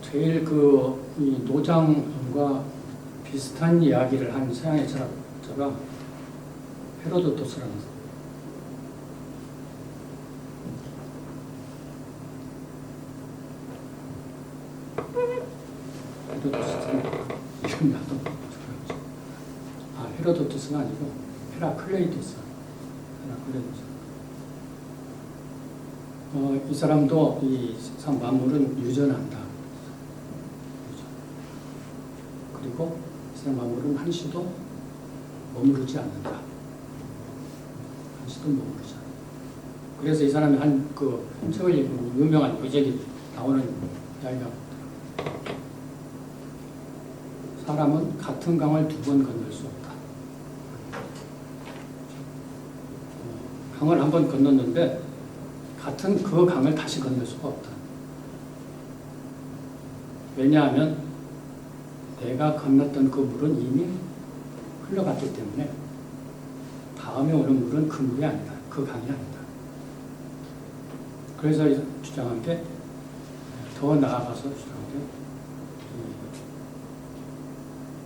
Speaker 2: 제일 이 노장과 비슷한 이야기를 한 서양의 철학자가 헤로도토스라는 이름이 나도 헤로도토스가 아니고 헤라클레이토스. 이 사람도 이 세상 만물은 유전한다. 그리고 세상 만물은 한시도 머무르지 않는다. 한시도 머무르지 않는다. 그래서 이 사람이 한 그 책을 읽은 유명한 의적이 나오는 이야기가 사람은 같은 강을 두 번 건널 수 없다. 강을 한 번 건넜는데 같은 그 강을 다시 건널 수가 없다. 왜냐하면 내가 건넜던 그 물은 이미 흘러갔기 때문에 다음에 오는 물은 그 물이 아니다. 그 강이 아니다. 그래서 주장한 게 더 나아가서 주장한 게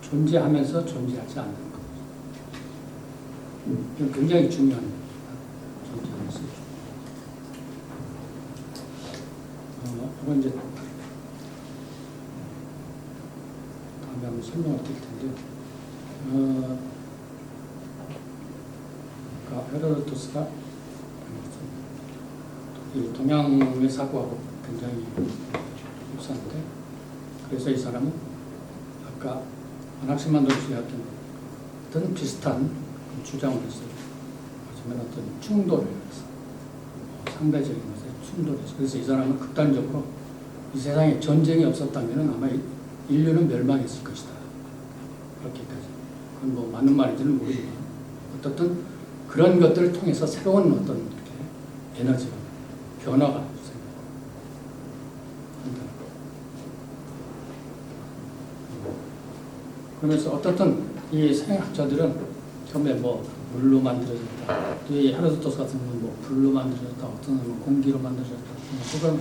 Speaker 2: 존재하면서 존재하지 않는 것. 이건 굉장히 중요한 존재하면서. 이건 이제 다음에 한번 설명을 드릴 텐데, 헤로도토스가 이 동양의 사고하고 굉장히 흡사한데, 그래서 이 사람은 아까 안학심만 도시의 어떤 비슷한 주장을 했어요. 하지만 어떤 충돌을 해서 상대적인 것에 충돌해서. 그래서 이 사람은 극단적으로 이 세상에 전쟁이 없었다면 아마 인류는 멸망했을 것이다. 그렇게까지. 그건 뭐 맞는 말인지는 모르지만 어떻든 그런 것들을 통해서 새로운 어떤 이렇게 에너지가 변화가 생긴다. 그러면서 어떻든 이 생학자들은 처음에 뭐 물로 만들어졌다, 또 이 헤로도토스 같은 경우는 뭐 불로 만들어졌다, 어떤 뭐 공기로 만들어졌다, 그런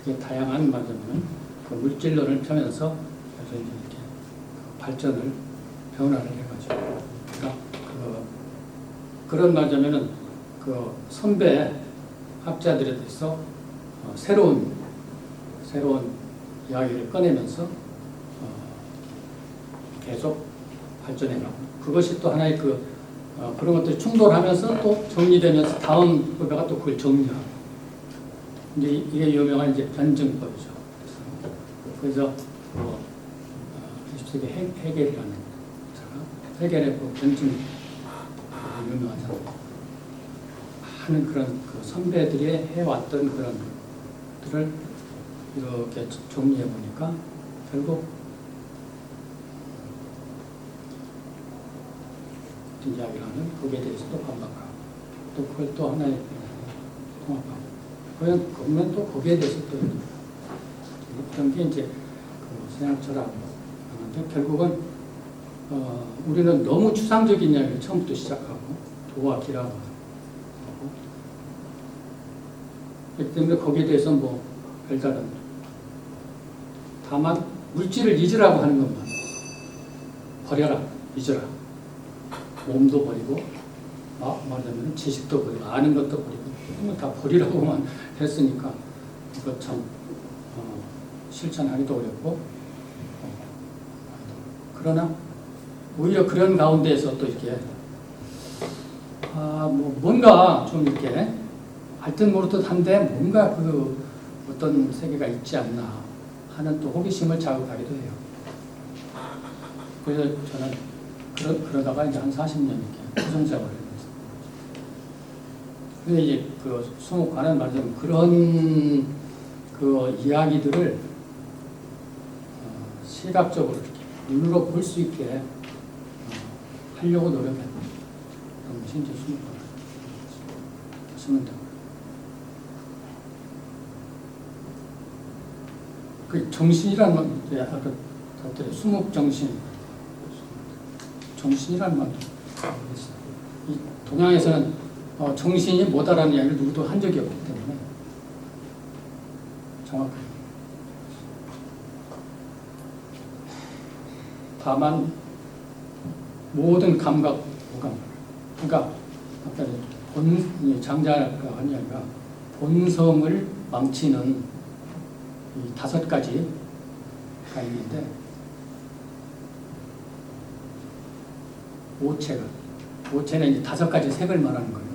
Speaker 2: 이렇게 다양한 말하자면 그 물질론을 펴면서 그래서 이제 이렇게 발전을 변화를 해가지고, 그러니까 그런 말하자면은 그 선배 학자들에 대해서 새로운 이야기를 꺼내면서 계속 발전해가고, 그것이 또 하나의 그런 것들이 충돌하면서 또 정리되면서 다음 후배가 또 그걸 정리하고. 이제 이게 유명한 이제 변증법이죠. 그래서 20세기 헤겔이라는 사람, 헤겔의 그 변증 유명하잖아요. 많은 그런 그 선배들이 해왔던 그런 것들을 이렇게 정리해 보니까 결국 이야기를 하는 거기에 대해서도 반박하고, 또 그걸 또 하나의 통합하고, 그러면 또 거기에 대해서 또 그런 게 이제 그 생활 철학인데, 결국은 우리는 너무 추상적인 이야기를 처음부터 시작하고 도와 기라고 하고, 그렇기 때문에 거기에 대해서 뭐 별다른, 다만 물질을 잊으라고 하는 것만, 버려라, 잊어라. 몸도 버리고, 말하자면 지식도 버리고, 아는 것도 버리고, 다 버리라고만 했으니까 이거 참 실천하기도 어렵고, 그러나 오히려 그런 가운데에서 또 이렇게 뭐 뭔가 좀 이렇게 알듯 모르듯 한데 뭔가 그 어떤 세계가 있지 않나 하는 또 호기심을 자극하기도 해요. 그래서 저는 그러다가 이제 한 40년 이렇게 수성생활을 했어요. 근데 이제 그 수목관은 말하자면 그런 그 이야기들을 시각적으로 이렇게 눈으로 볼 수 있게 하려고 노력했다. 그럼 진짜 수목관을 쓰면 되고. 그 정신이란 말, 아까 그때 수목정신, 정신이란 말도 있어요. 이 동양에서는 정신이 뭐다라는 이야기를 누구도 한 적이 없기 때문에 정확해요. 다만 모든 감각, 오감, 그러니까 아까 장자가 한 이야기가 본성을 망치는 이 5가지가 있는데 오체는 이제 5가지 색을 말하는 거예요.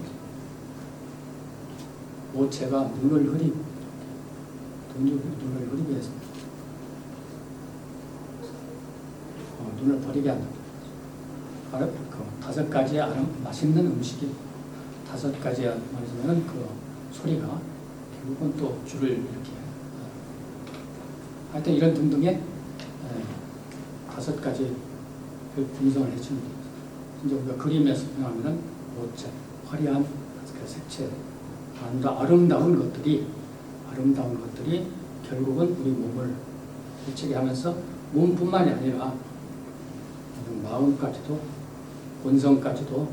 Speaker 2: 오체가 눈을 흐리게 해서 눈을 버리게 한다. 그 5가지의 맛있는 음식이 5가지의 말하자면 그 소리가 결국은 또 줄을 이렇게 하여튼 이런 등등의 5가지를 분석을 해주는 거예요. 이제 우리가 그림에서 표현하면 오체, 화려한 색채, 아름다운 것들이 결국은 우리 몸을 일체게 하면서 몸뿐만이 아니라 마음까지도 본성까지도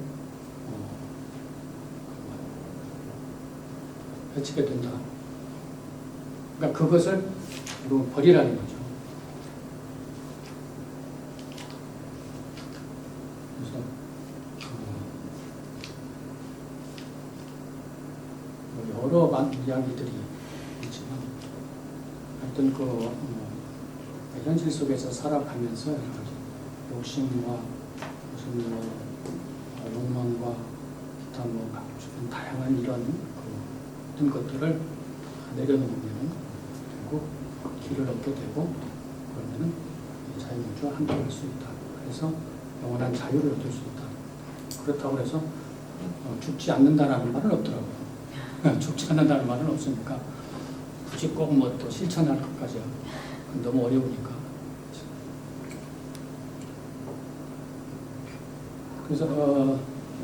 Speaker 2: 해치게 된다. 그러니까 그것을 버리라는 거죠. 그래서 여러 이야기들이 있지만 하여튼 현실 속에서 살아가면서 여러 가지 욕심과 무슨 욕망과 기타 다양한 이런 어떤 것들을 내려놓으면 결국 길을 얻게 되고 그러면은 자유민주와 함께 할 수 있다. 그래서 영원한 자유를 얻을 수 있다. 그렇다고 해서 죽지 않는다라는 말은 없더라고요. 죽지 않는다는 말은 없으니까 굳이 꼭 뭐 또 실천할 것까지 너무 어려우니까. 그래서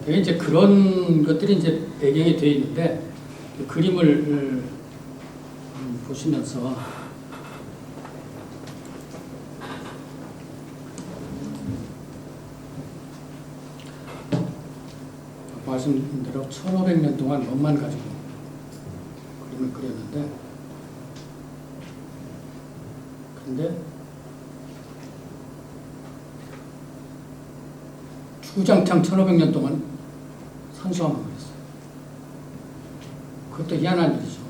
Speaker 2: 되게 이제 그런 것들이 이제 배경이 되어 있는데 그림을 보시면서 말씀드린 대로 1500년 동안 몸만 가지고 그림을 그렸는데 그런데 주장창 1500년 동안 산수화만 그렸어요. 그것도 희한한 일이죠.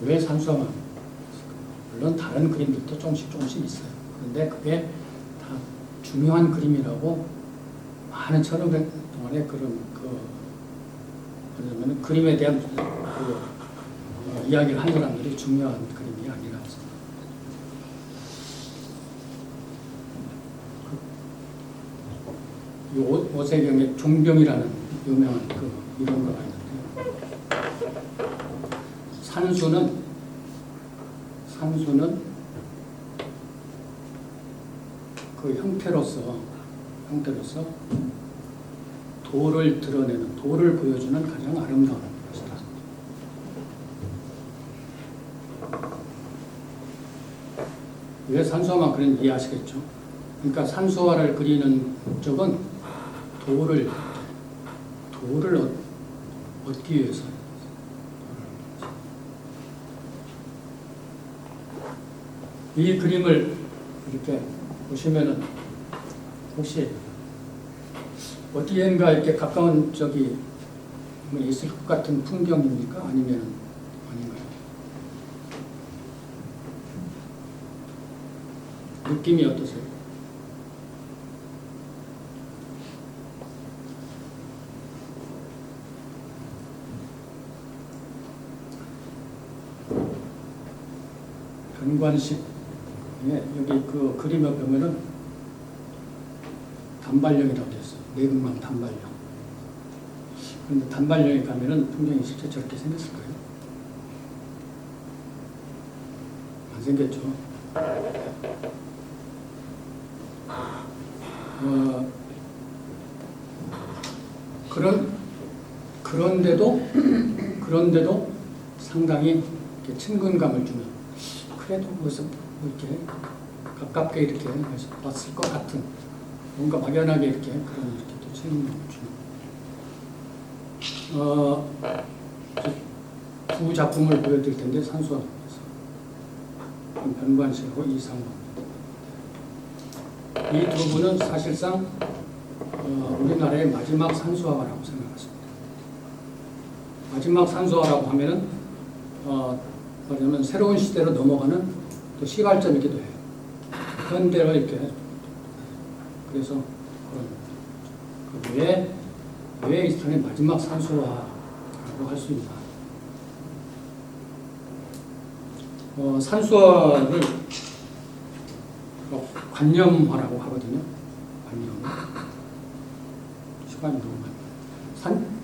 Speaker 2: 왜 산수화만? 물론 다른 그림들도 조금씩 있어요. 그런데 그게 다 중요한 그림이라고 많은 1500년 동안의 그러면 그림에 대한 이야기를 한 사람들이 중요한 그림이 아니라서. 이 오세경의 종병이라는 유명한 이런 거가 있는데 산수는 그 형태로서 도를 드러내는, 도를 보여주는 가장 아름다운 것이다. 왜 산수화만 그런지 이해하시겠죠? 그러니까 산수화를 그리는 목적은 도를 얻기 위해서. 이 그림을 이렇게 보시면은 혹시 어디엔가 이렇게 가까운 적이 있을 것 같은 풍경입니까? 아니면 아닌가요? 느낌이 어떠세요? 변관식 여기 그 그림에 보면은 단발령이라고 되어 있어요. 내극망 단발령. 그런데 단발령에 가면은 풍경이 실제 저렇게 생겼을까요? 안 생겼죠. 그런데도 상당히 이렇게 친근감을 주는, 그래도 무슨 이렇게 가깝게 이렇게 봤을 것 같은, 뭔가 막연하게 이렇게 그런 이렇게 또 친근감을 주는. 두 작품을 보여드릴 텐데 산수화입니다. 변관식하고 이상원. 이 두 분은 사실상 우리나라의 마지막 산수화가라고 생각하십니다. 마지막 산수화라고 하면은 뭐냐면 새로운 시대로 넘어가는 또 시발점이기도 해요. 현대로 이렇게. 그래서 왜 이 사람의 마지막 산수화라고 할 수 있나? 산수화를 관념화라고 하거든요. 관념. 시간이 너무 많아요.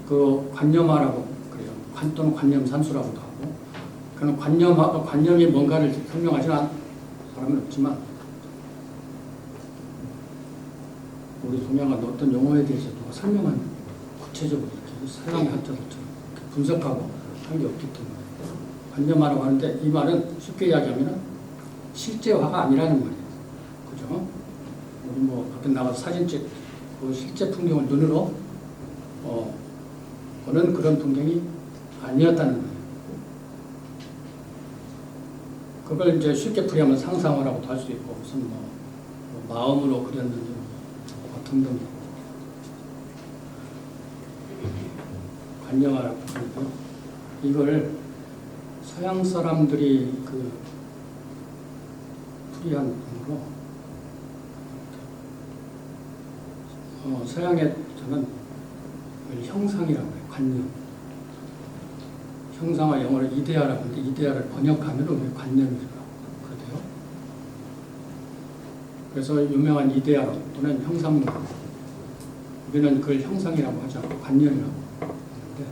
Speaker 2: 그 관념화라고 그래요. 또는 관념산수라고도 하고. 그런 관념이 뭔가를 설명하지는 사람은 없지만, 우리 동양은 어떤 용어에 대해서 누가 설명한 구체적으로 이렇게 사용의 한자들처럼 분석하고 한 게 없기 때문에 관념화라고 하는데, 이 말은 쉽게 이야기하면 실제화가 아니라는 말이에요. 그죠? 우리 뭐 밖에 나가서 사진 찍고 실제 풍경을 눈으로 보는 그런 풍경이 아니었다는 거예요. 그걸 이제 쉽게 풀이하면 상상화라고도 할 수 있고, 무슨 뭐 마음으로 그렸는지 등등. 관념화라고 하는데요. 이걸 서양 사람들이 그 풀이한 분으로, 서양에 저는 형상이라고 해요. 관념. 형상화 영어로 이데아라고 하는데, 이데아를 번역하면 우리 관념이라고 그러대요. 그래서 유명한 이데아론 또는 형상론, 우리는 그걸 형상이라고 하지 않고 관념이라고 하는데,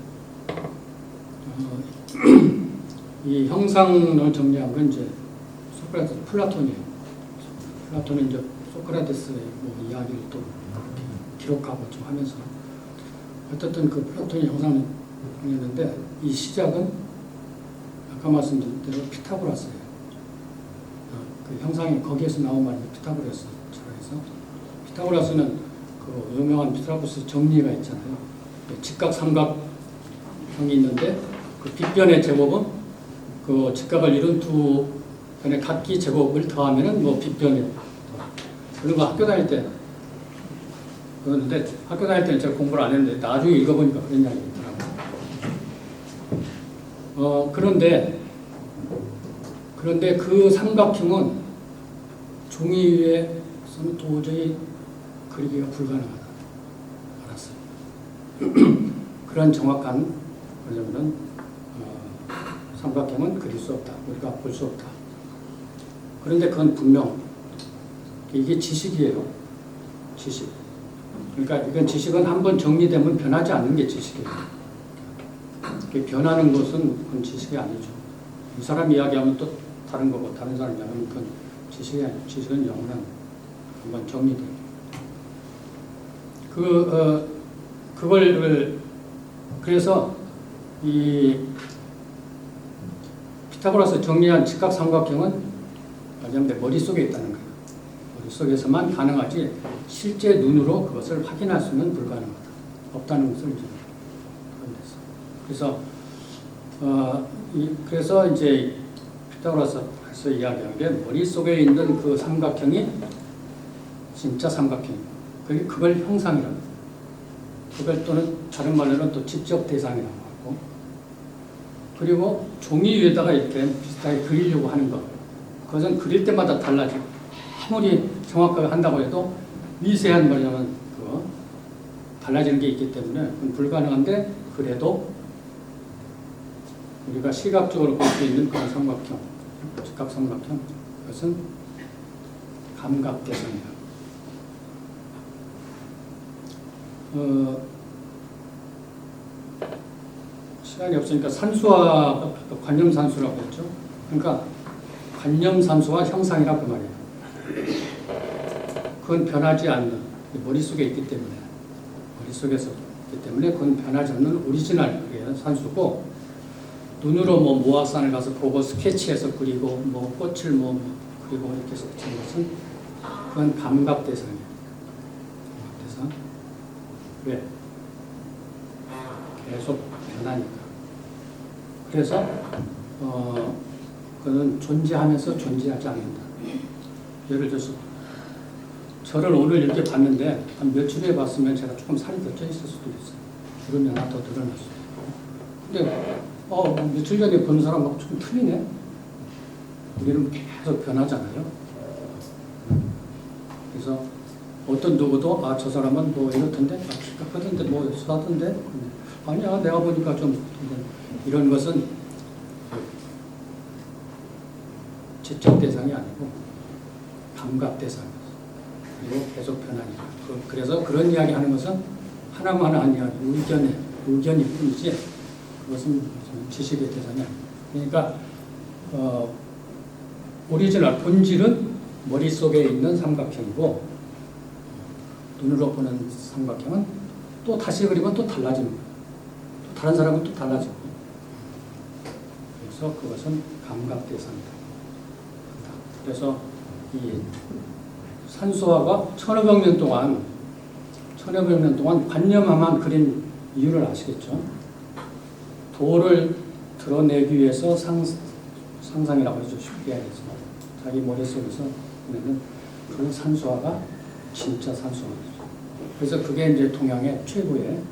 Speaker 2: 이 형상을 정리한 건 이제 소크라테스, 플라톤이에요. 플라톤은 이제 소크라테스의 뭐 이야기를 또 기록하고 좀 하면서, 어쨌든 그 플라톤이 형상을 정리했는데, 이 시작은 아까 말씀드린 대로 피타고라스예요. 그 형상이 거기에서 나온 말이 피타고라스처럼 해서, 피타고라스는 그 유명한 피타고라스 정리가 있잖아요. 직각 삼각형이 있는데, 그 빗변의 제곱은 그 직각을 이룬 두 변의 각기 제곱을 더하면은 뭐 빗변이. 그런 거 학교 다닐 때 그런데, 학교 다닐 때는 제가 공부를 안 했는데 나중에 읽어보니까 그런 이야기 있더라고요. 그런데 그 삼각형은 종이 위에서는 도저히 그리기가 불가능하다 알았어요. 그런 정확한, 그러자면은 삼각형은 그릴 수 없다. 우리가 볼 수 없다. 그런데 그건 분명 이게 지식이에요. 지식. 그러니까 이건 지식은 한번 정리되면 변하지 않는 게 지식이에요. 변하는 것은 그건 지식이 아니죠. 이 사람 이야기하면 또 다른 거고, 다른 사람 이야기하면 그건 지식이 아니죠. 지식은 영원한, 한번 정리돼요. 그래서 이 피타고라스 정리한 직각삼각형은 말하자면 머릿속에 있다는 거예요. 머릿속에서만 가능하지 실제 눈으로 그것을 확인할 수는 불가능하다. 없다는 것을 이제 그래서 그래서 이제 피타고라스에서 이야기한 게, 머릿속에 있는 그 삼각형이 진짜 삼각형이고, 그걸 형상이라고, 그걸 또는 다른 말로는 또 지적 대상이라고 하고, 그리고 종이 위에다가 이렇게 비슷하게 그리려고 하는 것, 그것은 그릴 때마다 달라지고, 아무리 정확하게 한다고 해도 미세한 말이냐면 달라지는 게 있기 때문에 그건 불가능한데, 그래도 우리가 시각적으로 볼 수 있는 그런 삼각형, 직각삼각형, 그것은 감각대상이다. 시간이 없으니까 산수와 관념산수라고 했죠. 그러니까 관념산수와 형상이라고 그 말이에요. 그건 변하지 않는, 머릿속에 있기 때문에, 머릿속에서 있기 때문에 그건 변하지 않는 오리지널 산수고, 눈으로 뭐 모화산을 가서 보고 스케치해서 그리고 뭐 꽃을 뭐 그리고 이렇게 스케치하는 것은 그건 감각 대상이에요. 감각 대상. 왜? 계속 변하니까. 그래서 그는 존재하면서 존재하지 않는다. 예를 들어서 저를 오늘 이렇게 봤는데 한 며칠 후에 봤으면 제가 조금 살이 더 쪄 있을 수도 있어요. 주름이 하나 더 늘어날 수도 있고. 근데 며칠 전에 본 사람하고 좀 틀리네. 우리는 계속 변하잖아요. 그래서 어떤 누구도 저 사람은 뭐 이렇던데, 키가 크던데, 뭐 수하던데, 아니야 내가 보니까 좀 이런 것은 지적 대상이 아니고 감각 대상이에요. 그리고 계속 변하니까. 그래서 그런 이야기 하는 것은 하나만 한 이야기, 의견일 뿐이지 그것은 지식의 대상이 아닙니다. 그러니까 오리지널 본질은 머릿속에 있는 삼각형이고 눈으로 보는 삼각형은 또 다시 그리면 또 달라집니다. 또 다른 사람은 또 달라지고. 그래서 그것은 감각 대상이다. 그래서 이 산수화가 1500년 동안 관념화만 그린 이유를 아시겠죠? 도를 드러내기 위해서 상상이라고 해서 쉽게 해야겠죠. 자기 머릿속에서 보면은 그런 산수화가 진짜 산수화죠. 그래서 그게 이제 동양의 최고의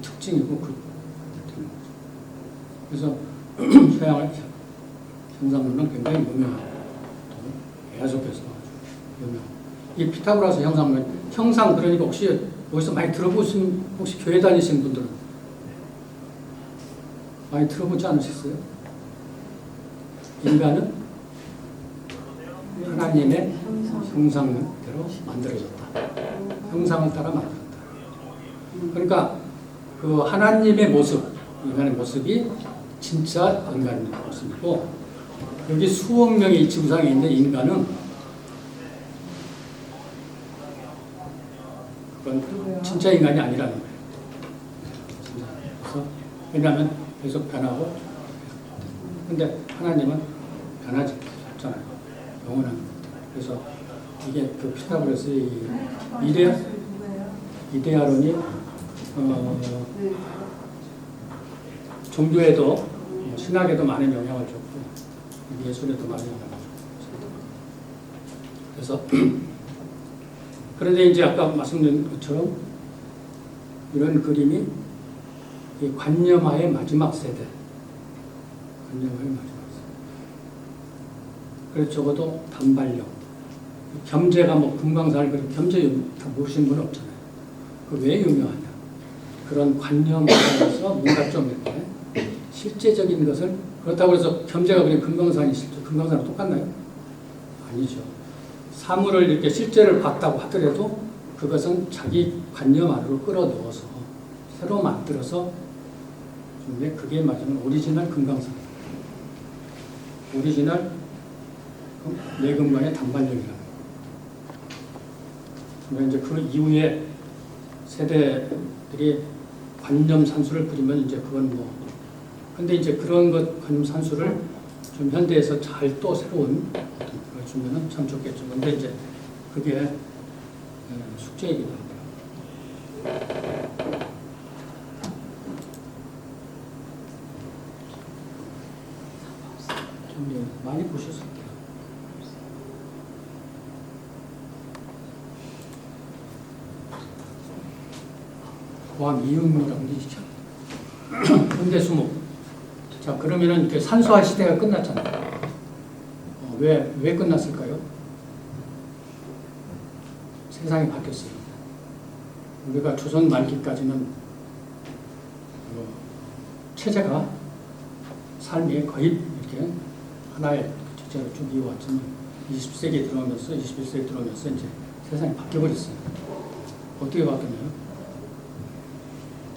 Speaker 2: 특징이고 그래서 서양의 형상론은 굉장히 유명하고 계속해서 아주 유명. 이 피타고라스 형상론, 형상 그러니까 혹시 어디서 많이 들어보신, 혹시 교회 다니신 분들은 많이 들어보지 않으셨어요? 인간은 하나님의 형상대로 만들어졌다. 형상을 따라 만들었다. 그러니까 그 하나님의 모습, 인간의 모습이 진짜 인간의 모습이고, 여기 수억 명의 지구상에 있는 인간은 그건 진짜 인간이 아니라는 거예요. 그래서 왜냐하면 계속 변하고, 근데 하나님은 변하지 않잖아요. 영원한 것. 그래서 이게 그 피타고라스의 이데아론이 종교에도 신학에도 많은 영향을 줬고 예술에도 많은 영향을 줬고. 그래서 그런데 이제 아까 말씀드린 것처럼 이런 그림이 이 관념화의 마지막 세대. 관념화의 마지막 세대. 그래서 적어도 단발력. 겸재가 뭐 금강산을 그리고 겸재 다 모르시는 분은 없잖아요. 그 왜 유명하냐? 그런 관념화에서 뭔가 좀 이렇게 실제적인 것을, 그렇다고 해서 겸재가 그냥 금강산이 실제 금강산과 똑같나요? 아니죠. 사물을 이렇게 실제를 봤다고 하더라도 그것은 자기 관념 안으로 끌어넣어서 새로 만들어서 좀 그게 맞으면 오리지널 금강산, 오리지널 내금강의 단발력이라는 거예요. 그러니까 이제 그 이후에 세대들이 관념 산수를 그리면 이제 그건 뭐, 근데 이제 그런 것 관념 산수를 좀 현대에서 잘 또 새로운 걸 주면은 참 좋겠죠. 근데 이제 그게 숙제이기도 하더라고요. 좀 많이 보셨을 거예요. 고함 이윤무라고 계시죠. 현대수목. 자, 그러면은 이렇게 산수화 시대가 끝났잖아요. 왜 끝났을까요? 세상이 바뀌었어요. 우리가 조선 말기까지는 체제가 삶이 거의 이렇게 하나의 국제로 쭉 이어왔지만 20세기 들어오면서 21세기 들어오면서 이제 세상이 바뀌어버렸어요. 어떻게 바뀌었나요?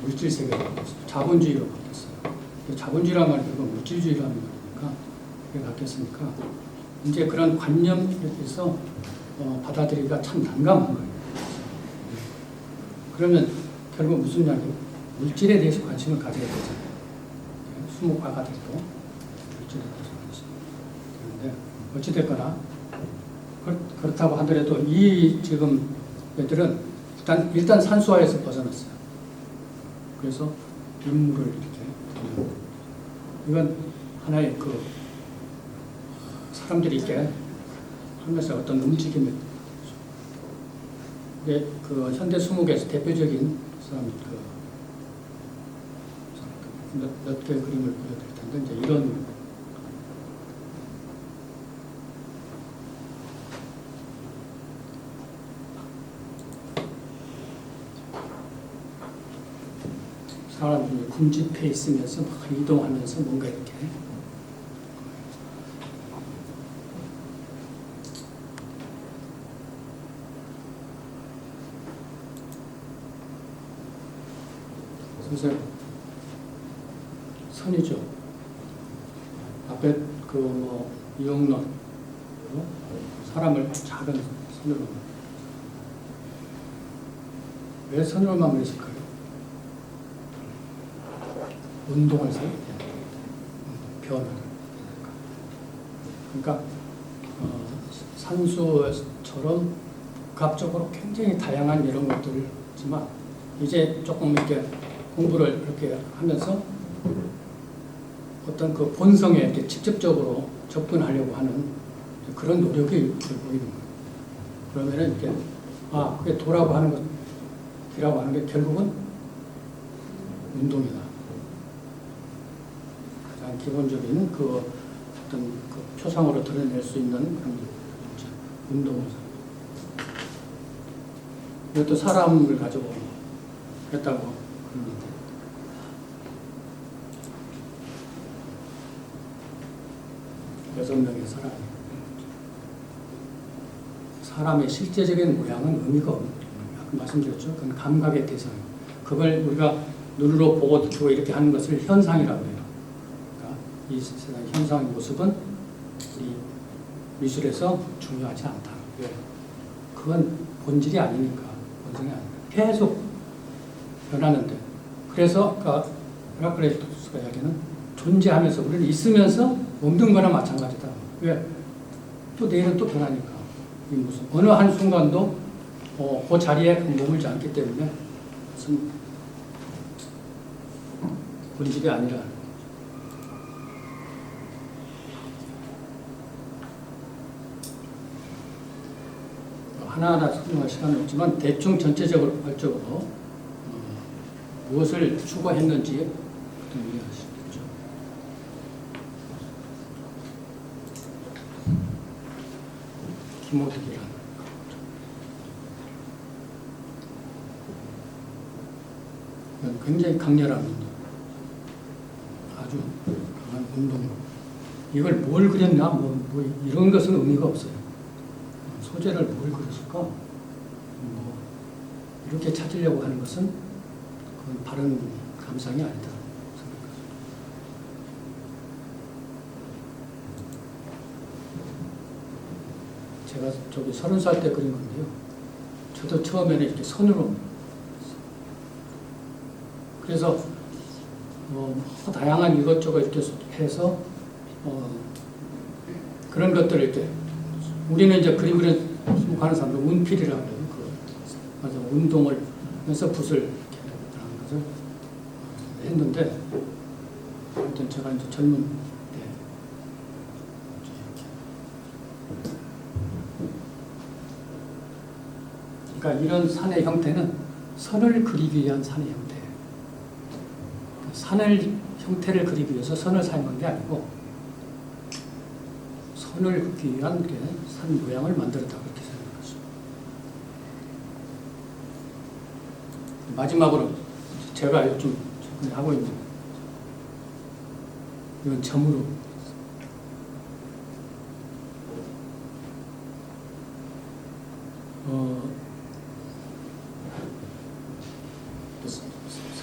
Speaker 2: 물질 세계가 바뀌었어요. 자본주의로 바뀌었어요. 자본주의란 말이 결국 물질주의라는 말이니까 그게 바뀌었으니까 이제 그런 관념에 대해서 받아들이기가 참 난감한 거예요. 그러면 결국 무슨 이야기예요? 물질에 대해서 관심을 가져야 되잖아요. 수목화가 되고 물질에 대해서 관심. 그런데 어찌됐거나 그렇다고 하더라도 이 지금 애들은 일단 산수화에서 벗어났어요. 그래서 빗물을 이렇게 이건 하나의 그 사람들이 있게 하면서 어떤 움직임을 그 현대 수목에서 대표적인 사람 몇 개의 그림을 보여드릴 텐데 이제 이런 사람들이 군집해 있으면서 막 이동하면서 뭔가 이렇게 그래서 선이죠. 앞에 그 뭐 이용론 사람을 작은 선으로 왜 선으로만 그랬을까요? 운동을 살 때 변화를 그러니까 산수처럼 복합적으로 굉장히 다양한 이런 것들이지만 이제 조금 이렇게 공부를 이렇게 하면서 어떤 그 본성에 이렇게 직접적으로 접근하려고 하는 그런 노력이 보이는 거예요. 그러면은 이렇게 그게 도라고 하는 것, 기라고 하는 게 결국은 운동이다. 가장 기본적인 그 어떤 그 표상으로 드러낼 수 있는 그런 운동을. 이것도 사람을 가지고 했다고 그러는데. 여섯 명의 사람의 실제적인 모양은 의미가 없는 거예요. 아까 말씀드렸죠. 그건 감각의 대상. 그걸 우리가 눈으로 보고 느끼고 이렇게 하는 것을 현상이라고 해요. 그러니까 이 세상의 현상의 모습은 우리 미술에서 중요하지 않다. 왜? 그건 본질이 아니니까. 본성이 아니니까. 계속 변하는데. 그래서 아까 헤라클레이토스가 이야기하는 존재하면서 우리는 있으면서 없는 거나 마찬가지다. 왜? 또 내일은 또 변하니까. 이 무슨 어느 한 순간도 그 자리에 머물지 않기 때문에 무슨 본질이 아니라 하나하나 설명할 시간은 없지만 대충 전체적으로 발적으로 무엇을 추구했는지 이해하시겠죠. 기모드기란 굉장히 강렬한 운동, 아주 강한 운동. 이걸 뭘 그렸나 뭐 이런 것은 의미가 없어요. 소재를 뭘 그렸을까? 뭐 이렇게 찾으려고 하는 것은 그건 바른 감상이 아니다. 제가 저기 30살 때 그린 건데요. 저도 처음에는 이렇게 선으로 그래서 다양한 이것저것 이렇게 해서 그런 것들을 이렇게 우리는 이제 그림을 하는 사람들 운필이라고 해요. 맞아, 운동을 하면서 붓을 이렇게 하는 것을 했는데 아무튼 제가 이제 젊은 때 그러니까 이런 산의 형태는 선을 그리기 위한 산의 형태. 산을 형태를 그리기 위해서 선을 사용한 게 아니고 선을 긋기 위한 게 산 모양을 만들었다 그렇게 생각했습니다. 마지막으로 제가 요즘 최근에 하고 있는 이건 점으로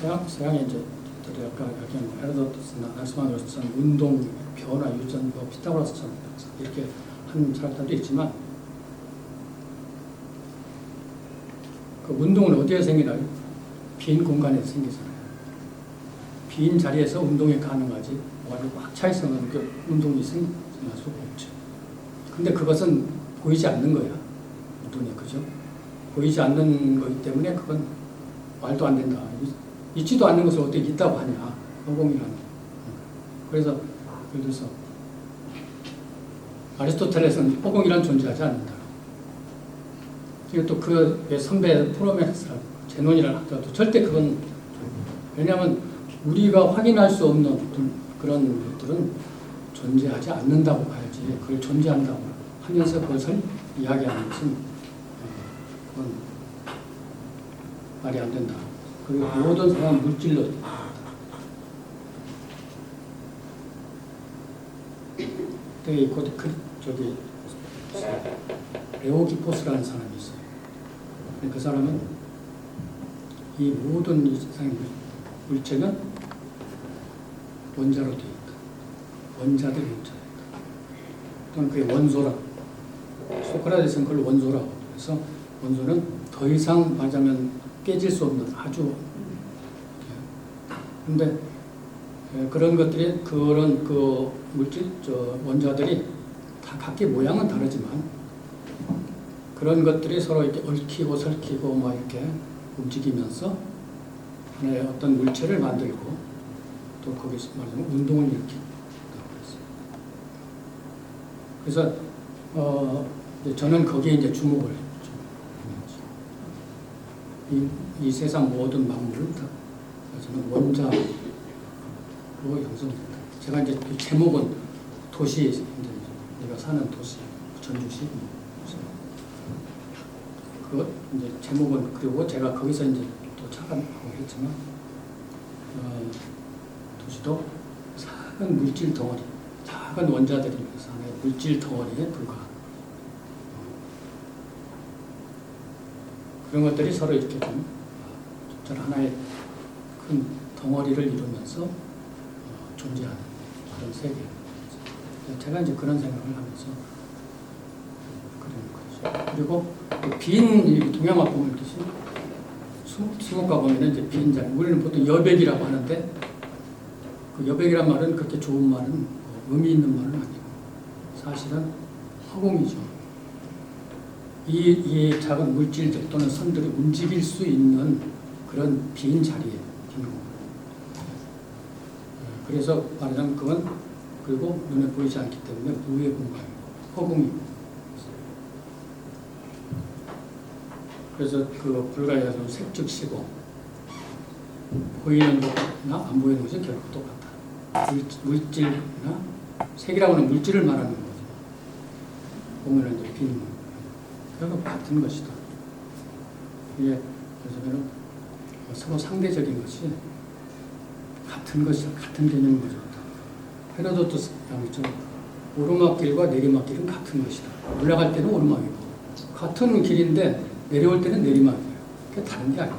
Speaker 2: 서양에 이제 들이 아까 얘기한 헤로도트스나 나스마노스처럼 운동, 변화, 유전, 피타고라스처럼 이렇게 하는 사람들도 있지만 그 운동은 어디에 생기나요? 빈 공간에서 생기잖아요. 빈 자리에서 운동이 가능하지. 완전 꽉 차 있으면 그 운동이 생길 수가 없죠. 근데 그것은 보이지 않는 거야. 눈이 그죠? 보이지 않는 거기 때문에 그건 말도 안 된다. 있지도 않는 것을 어떻게 있다고 하냐. 허공이라는. 그래서 예를 들어서 아리스토텔레스는 허공이란 존재하지 않는다. 그리고 또 그 선배 프로메테스라고 제논이라는 학자도 절대 그건 왜냐하면 우리가 확인할 수 없는 그런 것들은 존재하지 않는다고 봐야지. 그걸 존재한다고 하면서 그것을 이야기하는 것은 그건 말이 안 된다. 그리고 모든 사람 물질로 되게 저기 레오기포스라는 사람이 있어요. 그 사람은 이 모든 이 세상의 물체는 원자로 되어 있다. 원자들이 원자다. 또는 그게 원소라. 소크라테스는 그걸 원소라고. 그래서 원소는 더 이상 말하자면 깨질 수 없는 아주. 근데 그런 것들이 그런 그 물질 원자들이 다 각기 모양은 다르지만 그런 것들이 서로 이렇게 얽히고 설키고 막 이렇게 움직이면서 하나의 어떤 물체를 만들고 또 거기서 말하자면 운동을 일으킨다고 그랬어요. 그래서 이제 저는 거기에 이제 주목을 이 세상 모든 만물은 다 저는 원자로 형성된다. 제가 이제 그 제목은 도시, 이제 내가 사는 도시, 전주시. 그 이제 제목은 그리고 제가 거기서 이제 또 착안하고 했지만 도시도 작은 물질 덩어리, 작은 원자들이 하나의 물질 덩어리에 불과한 그런 것들이 서로 이렇게 좀 하나의 큰 덩어리를 이루면서 존재하는 그런 세계. 제가 이제 그런 생각을 하면서 그런 거죠. 그리고 빈 동양화 보면 이렇게 수목가 보면 이제 빈 자리. 우리는 보통 여백이라고 하는데 그 여백이란 말은 그렇게 좋은 말은 의미 있는 말은 아니고 사실은 허공이죠. 이 작은 물질들 또는 선들이 움직일 수 있는 그런 빈 자리에 빈 공간. 그래서 말하자면 그건 그리고 눈에 보이지 않기 때문에 무의 공간, 허공이. 그래서 그 불가에서 색즉시고 보이는 것이나 안 보이는 것이 결국 똑같다. 물질이나 색이라고 하는 물질을 말하는 거죠. 보면은 이제 빈 결국 같은 것이다. 이게 그래서 서로 상대적인 것이 같은 것이 같은 개념인 거죠. 헤로도토스 양처럼 오르막길과 내리막길은 같은 것이다. 올라갈 때는 오르막이고 같은 길인데 내려올 때는 내리막이에요. 그게 다른 게 아니다.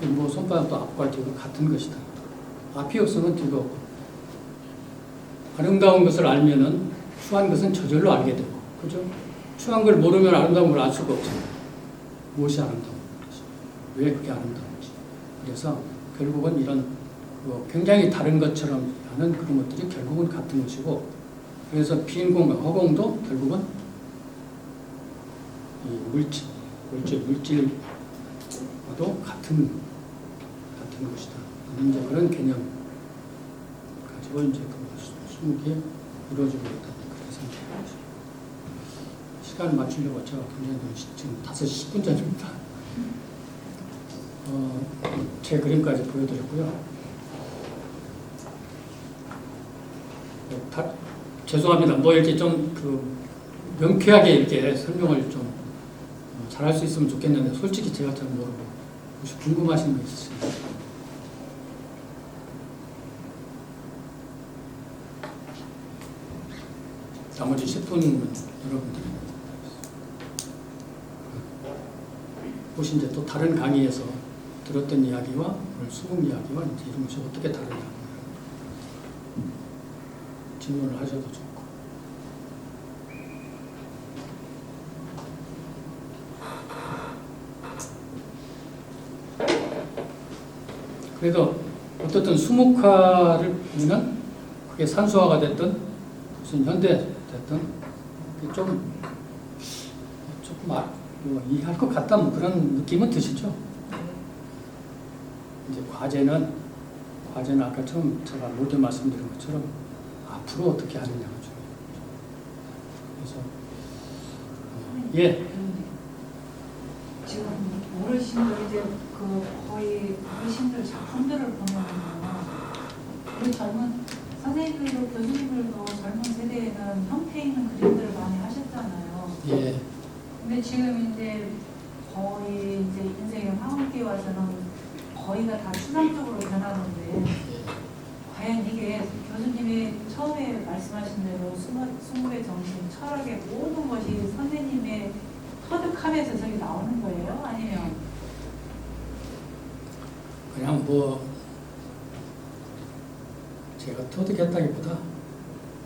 Speaker 2: 뭐 손바닥도 앞과 뒤가 같은 것이다. 앞이 없으면 뒤가 없고 아름다운 것을 알면은 추한 것은 저절로 알게 되고, 그죠? 추한 걸 모르면 아름다운 걸 알 수가 없잖아요. 무엇이 아름다운 것이지? 왜 그게 아름다운지. 그래서 결국은 이런 굉장히 다른 것처럼 하는 그런 것들이 결국은 같은 것이고, 그래서 빈 공간, 허공도 결국은 이 물질과도 같은 것이다. 이제 그런 개념 가지고 이제 그 수목이 이루어지고 있다는 그런 생각입니다. 시간을 맞추려고 제가 굉장히 지금 5시 10분 전입니다. 제 그림까지 보여드렸고요. 죄송합니다. 뭐 이렇게 좀 명쾌하게 이렇게 설명을 좀 잘할 수 있으면 좋겠는데 솔직히 제가 잘 모르고 혹시 궁금하신 거 있으신가요? 나머지 10분은 여러분들이 혹시 이제 또 다른 강의에서 들었던 이야기와 오늘 수국 이야기와 이제 이런 것이 어떻게 다르냐 질문을 하셔도 좋고. 그래도 어떻든 수묵화를 보면 그게 산수화가 됐든 무슨 현대 됐든 조금 이해할 것 같다 뭐 그런 느낌은 드시죠? 이제 과제는 아까 처음 제가 모두 말씀드린 것처럼 앞으로 어떻게 하느냐가 중요해요. 그래서 예.
Speaker 3: 지금 어르신들 이제 거의 어르신들 작품들을 보면 우리 젊은 선생님들도 교수님들도 젊은 세대에는 형태 있는 그림들을 많이 하셨잖아요.
Speaker 2: 예.
Speaker 3: 근데 지금 이제 거의 이제 인생의 황혼기에 와서는 거의가 다 추상적으로 변하는데 과연 이게 교수님이 처음에 말씀하신 대로 수묵의 정신, 철학의 모든 것이 선생님의 터득하면서 저기 나오는 거예요? 아니면
Speaker 2: 그냥 뭐 제가 터득했다기보다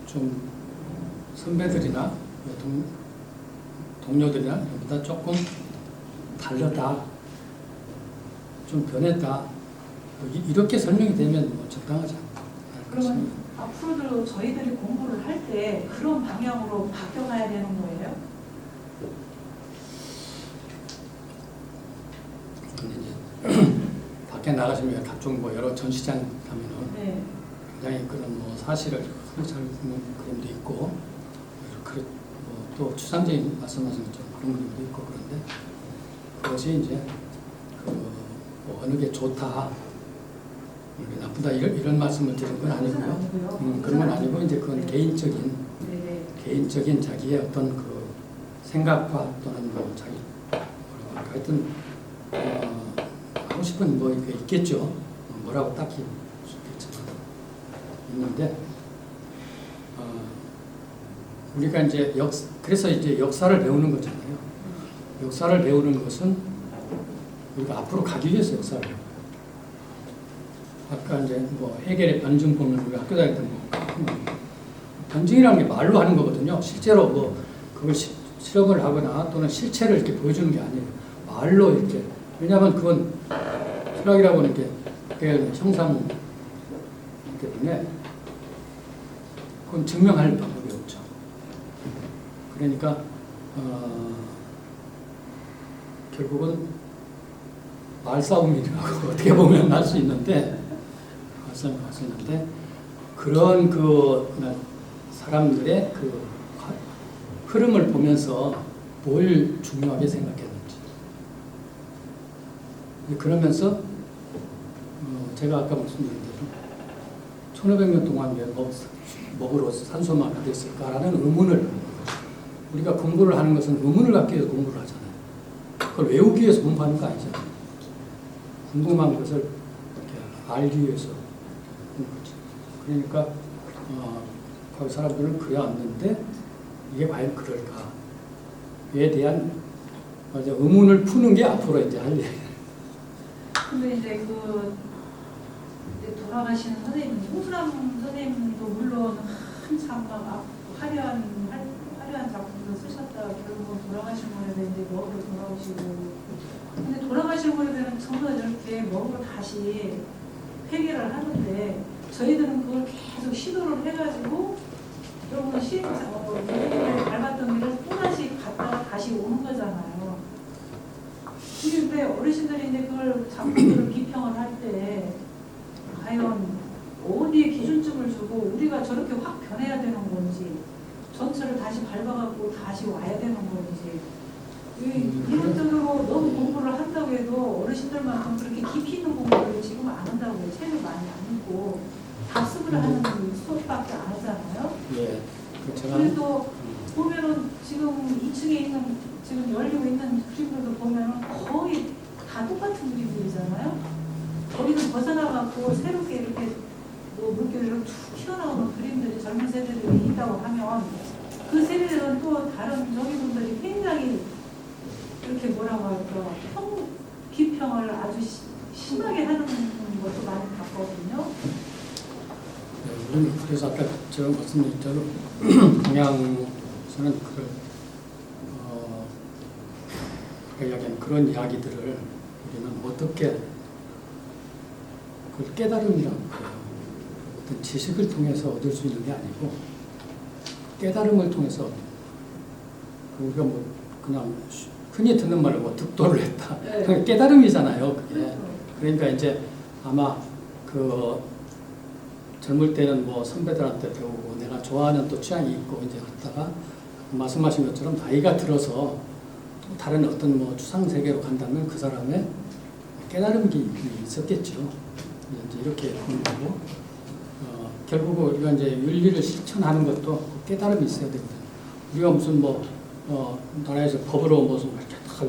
Speaker 2: 좀 선배들이나 동료들이나 보다 조금 다르다, 좀 변했다 뭐 이렇게 설명이 되면 뭐 적당하지 않나.
Speaker 3: 그러면 앞으로도 저희들이 공부를 할 때 그런 방향으로 바뀌어가야 되는 거예요?
Speaker 2: 근데 이제 밖에 나가시면 각종 뭐 여러 전시장 가면은
Speaker 3: 네.
Speaker 2: 굉장히 그런 뭐 사실을 잘 보는 그림도 있고 또 추상적인 말씀하신 것처럼 그런 그림도 있고 그런데 그것이 이제 뭐 어느 게 좋다, 어느 게 나쁘다 이런 말씀을 드린 건 아니고요. 그런 건 아니고 이제 그건
Speaker 3: 네.
Speaker 2: 개인적인 자기의 어떤 그 생각과 또는 뭐 자기 하여튼 하고 싶은 뭐 이게 있겠죠. 뭐라고 딱히 없겠지만 있는데 우리가 이제 그래서 이제 역사를 배우는 거잖아요. 역사를 배우는 것은 우리가 앞으로 가기 위해서 역사를 배워요. 아까 이제 뭐 해겔의 변증 보면 우리가 학교 다닐 때 변증이라는 게 말로 하는 거거든요. 실제로 뭐 그걸 실험을 하거나 또는 실체를 이렇게 보여주는 게 아니에요. 말로 이렇게. 왜냐하면 그건 철학이라고 하는 게 형상이기 때문에 그건 증명할 방법이 없죠. 그러니까 결국은 말싸움이라고 어떻게 보면 할 수 있는데 그런 그 사람들의 그 흐름을 보면서 뭘 중요하게 생각했는지 그러면서 제가 아까 말씀드린 대로 1500년 동안 왜 먹으로 산소만 됐을까라는 의문을 우리가 공부를 하는 것은 의문을 갖기 위해서 공부를 하잖아요. 그걸 외우기 위해서 공부하는 거 아니잖아요. 궁금한 것을 이렇게 알기 위해서 하는 거죠. 그러니까 거기 사람들은 그래왔는데 이게 과연 그럴까에 대한 의문을 푸는 게 앞으로 이제 할 일.
Speaker 3: 근데 이제 이제 돌아가시는 선생님, 홍수남 선생님도 물론 한참 막 화려한 작품도 쓰셨다 결국은 돌아가신 거에 이제 먹으러 돌아오시고 근데 돌아가신 거에 대한 전부 이렇게 먹으러 다시 회개를 하는데 저희들은 그걸 계속 시도를 해가지고 여러분 선생님을 닮았던 길을 또다시 갔다가 다시 오는 거잖아요. 근데 어르신들이 이제 그걸 작품들을 비평을 할 때 과연 어디에 기준점을 주고 우리가 저렇게 확 변해야 되는 건지 전체를 다시 밟아갖고 다시 와야 되는 건지 이론적으로 너무 공부를 한다고 해도 어르신들만큼 그렇게 깊이 있는 공부를 지금 안 한다고요. 책을 많이 안 읽고 학습을 하는 수업밖에 안 하잖아요.
Speaker 2: 예.
Speaker 3: 그래도 보면은 지금 2층에 있는 지금 열리고 있는 그림들도 보면은 거의 다 똑같은 그림들이잖아요. 거기서 벗어나갖고 새롭게 이렇게 뭐 물결로 툭 튀어나오는 그림들이 젊은 세대들이 있다고 하면 그 세대들은 또 다른 저기 분들이 굉장히 이렇게 뭐라고 할까 비평을 아주 심하게 하는 것도 많이 봤거든요.
Speaker 2: 네, 우리는 그래서 아까 제가 말씀드린 대로 동양에서는 이야기하는 그런 이야기들을 우리는 어떻게 그걸 깨달음이라고 해요. 어떤 지식을 통해서 얻을 수 있는 게 아니고 깨달음을 통해서 우리가 뭐 그냥 흔히 듣는 말로 뭐 득도를 했다.
Speaker 3: 네.
Speaker 2: 깨달음이잖아요. 그게. 그러니까 이제 아마 그 젊을 때는 뭐 선배들한테 배우고 내가 좋아하는 또 취향이 있고 이제 그러다가 말씀하신 것처럼 나이가 들어서 또 다른 어떤 뭐 추상 세계로 간다면 그 사람의 깨달음이 있었겠죠. 이제 이렇게 보는 거고 결국 우리가 이제 윤리를 실천하는 것도 깨달음이 있어야 됩니다. 우리가 무슨 뭐 나라에서 법으로 무슨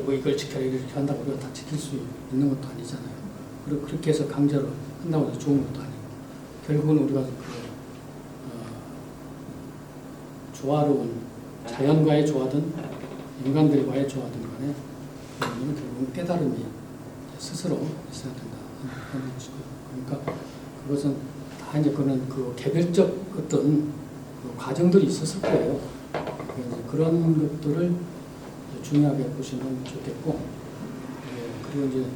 Speaker 2: 뭐 이걸 지켜라 이렇게 한다고 우리가 다 지킬 수 있는 것도 아니잖아요. 그리고 그렇게 해서 강제로 한다고 해서 좋은 것도 아니고 결국은 우리가 조화로운 자연과의 조화든 인간들과의 조화든 간에 우리는 결국은 깨달음이 스스로 있어야 된다 하는 것이고 그러니까 그것은 다 이제 그 개별적 어떤 그 과정들이 있었을 거예요. 그런 것들을 중요하게 보시면 좋겠고, 그리고 이제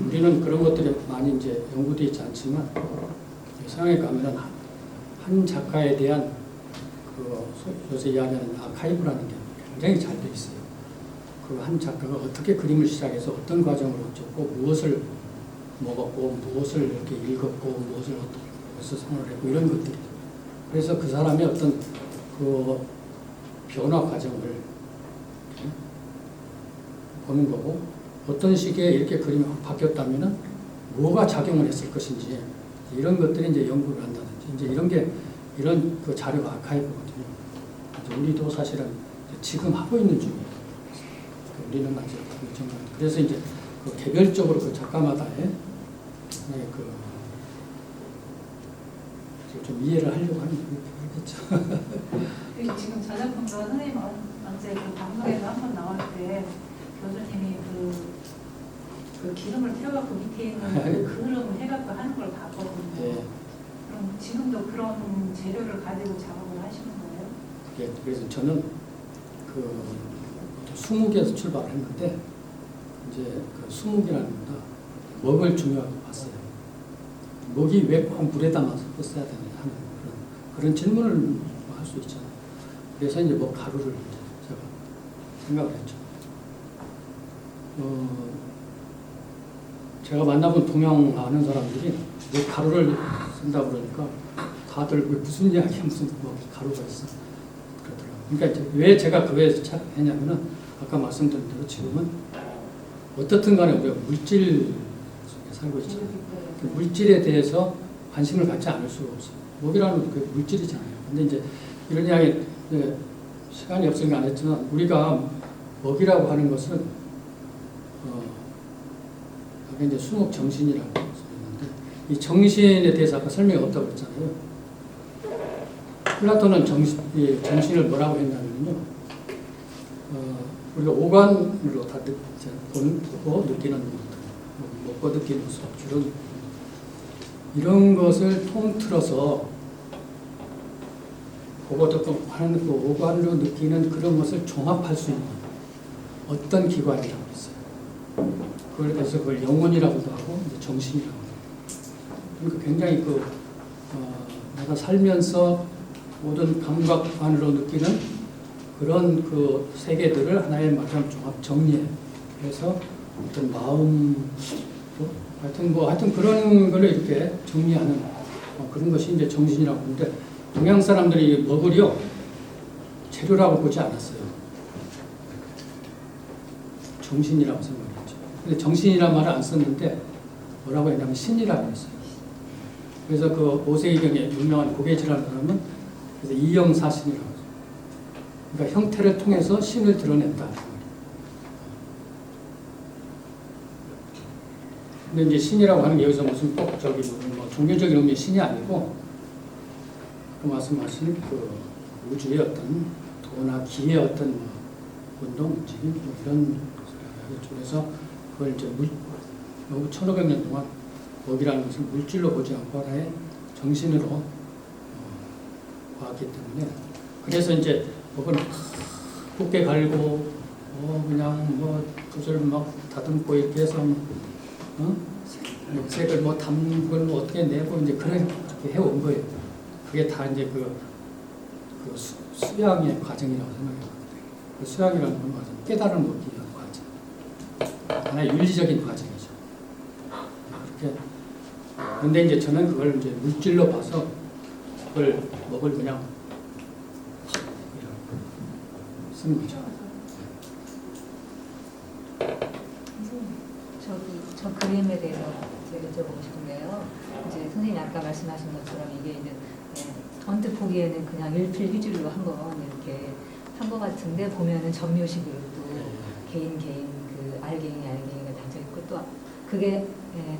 Speaker 2: 우리는 그런 것들이 많이 이제 연구되어 있지 않지만 서양에 가면은 한 작가에 대한 그 요새 이야기하는 아카이브라는 게 굉장히 잘 돼 있어요. 그 한 작가가 어떻게 그림을 시작해서 어떤 과정을 거쳤고 무엇을 먹었고 무엇을 이렇게 읽었고 무엇을 어떻게 생각을 했고 이런 것들이 그래서 그 사람의 어떤 그 변화 과정을 보는 거고 어떤 시기에 이렇게 그림이 바뀌었다면은 뭐가 작용을 했을 것인지 이런 것들이 이제 연구를 한다든지 이제 이런 게 이런 그 자료가 아카이브거든요. 우리도 사실은 지금 하고 있는 중이에요. 우리는 아직 그래서 이제 그 개별적으로 그 작가마다의 좀 이해를 하려고 하는 그렇겠죠.
Speaker 3: 지금 저작품도 선생님 언제 그 방송에서 한번 나올 때 교수님이 그 기름을 태워갖고 밑에 있는 그 그릇을 해갖고 하는 걸 봤거든요.
Speaker 2: 네.
Speaker 3: 그럼 지금도 그런 재료를 가지고 작업을 하시는 거예요?
Speaker 2: 예, 그래서 저는 그 20개에서 출발을 했는데 이제 그 수묵이라는 것보다 먹을 중요하게 봤어요. 먹이 왜 꼭 물에 담아서 써야 되느냐 하는 그런 질문을 할 수 있잖아요. 그래서 이제 뭐 가루를 제가 생각을 했죠. 제가 만나본 동양 아는 사람들이 왜 가루를 쓴다 그러니까 다들 왜 무슨 이야기야 무슨 뭐 가루가 있어 그러더라고요. 그러니까 이제 왜 제가 그거에 했냐면은 아까 말씀드린 대로 지금은 어떻든 간에 우리가 물질 속에 살고 있잖아요. 그 물질에 대해서 관심을 갖지 않을 수가 없어요. 먹이라는 그 물질이잖아요. 근데 이제 이런 이야기 시간이 없으니까 안 했지만 우리가 먹이라고 하는 것은 여기 이제 수목 정신이라고 있는데 이 정신에 대해서 아까 설명이 없다고 그랬잖아요. 플라톤은 정신을 뭐라고 했냐면요. 우리가 오감으로 다 보고 느끼는 것들, 먹고 느끼는 것, 이런 것을 통틀어서 보고 듣고 하는 그 오감으로 느끼는 그런 것을 종합할 수 있는 어떤 기관이라고 했어요. 그래서 그걸 영혼이라고도 하고 정신이라고 해요. 그러니까 굉장히 내가 살면서 모든 감각관으로 느끼는 그런 그 세계들을 하나의 말하자면 종합 정리해서 어떤 마음, 하여튼 그런 걸 이렇게 정리하는 그런 것이 이제 정신이라고 하는데 동양 사람들이 먹으려 재료라고 보지 않았어요. 정신이라고 생각했죠. 근데 정신이라는 말을 안 썼는데 뭐라고 했냐면 신이라고 했어요. 그래서 그 5세기경에 유명한 고개지라는 사람은 그래서 이영사신이라고 했어요. 그러니까 형태를 통해서 신을 드러낸다. 근데 이제 신이라고 하는 게 여기서 무슨 꼭 뭐 종교적인 의미의 신이 아니고 그 말씀하신 그 우주의 어떤 도나 기의 어떤 운동, 움직임 이런 것을 그래서 그걸 이제 너무 1500년 동안 먹이라는 것을 물질로 보지 않고 하나의 정신으로 봐왔기 때문에 그래서 이제 먹을 굽게 갈고 그냥 뭐 붓을 막 다듬고 이렇게 해서 색을 뭐 담는 걸 뭐 어떻게 내고 이제 그렇게 해온 거예요. 그게 다 이제 그 수양의 과정이라고 생각해요. 그 수양이라는 건 과정, 깨달음을 얻기 위한 과정. 하나의 윤리적인 과정이죠. 그렇게. 근데 이제 저는 그걸 이제 물질로 봐서 그걸 먹을 그냥 쓰는 거죠.
Speaker 4: 저 그림에 대해서 제가 여쭤보고 싶은데요. 이제 선생님이 아까 말씀하신 것처럼 이게 이제 언뜻 보기에는 그냥 일필휘줄로 한번 이렇게 한 것 같은데 보면은 점묘식으로 또 개인 그 알갱이가 다져 있고 또 그게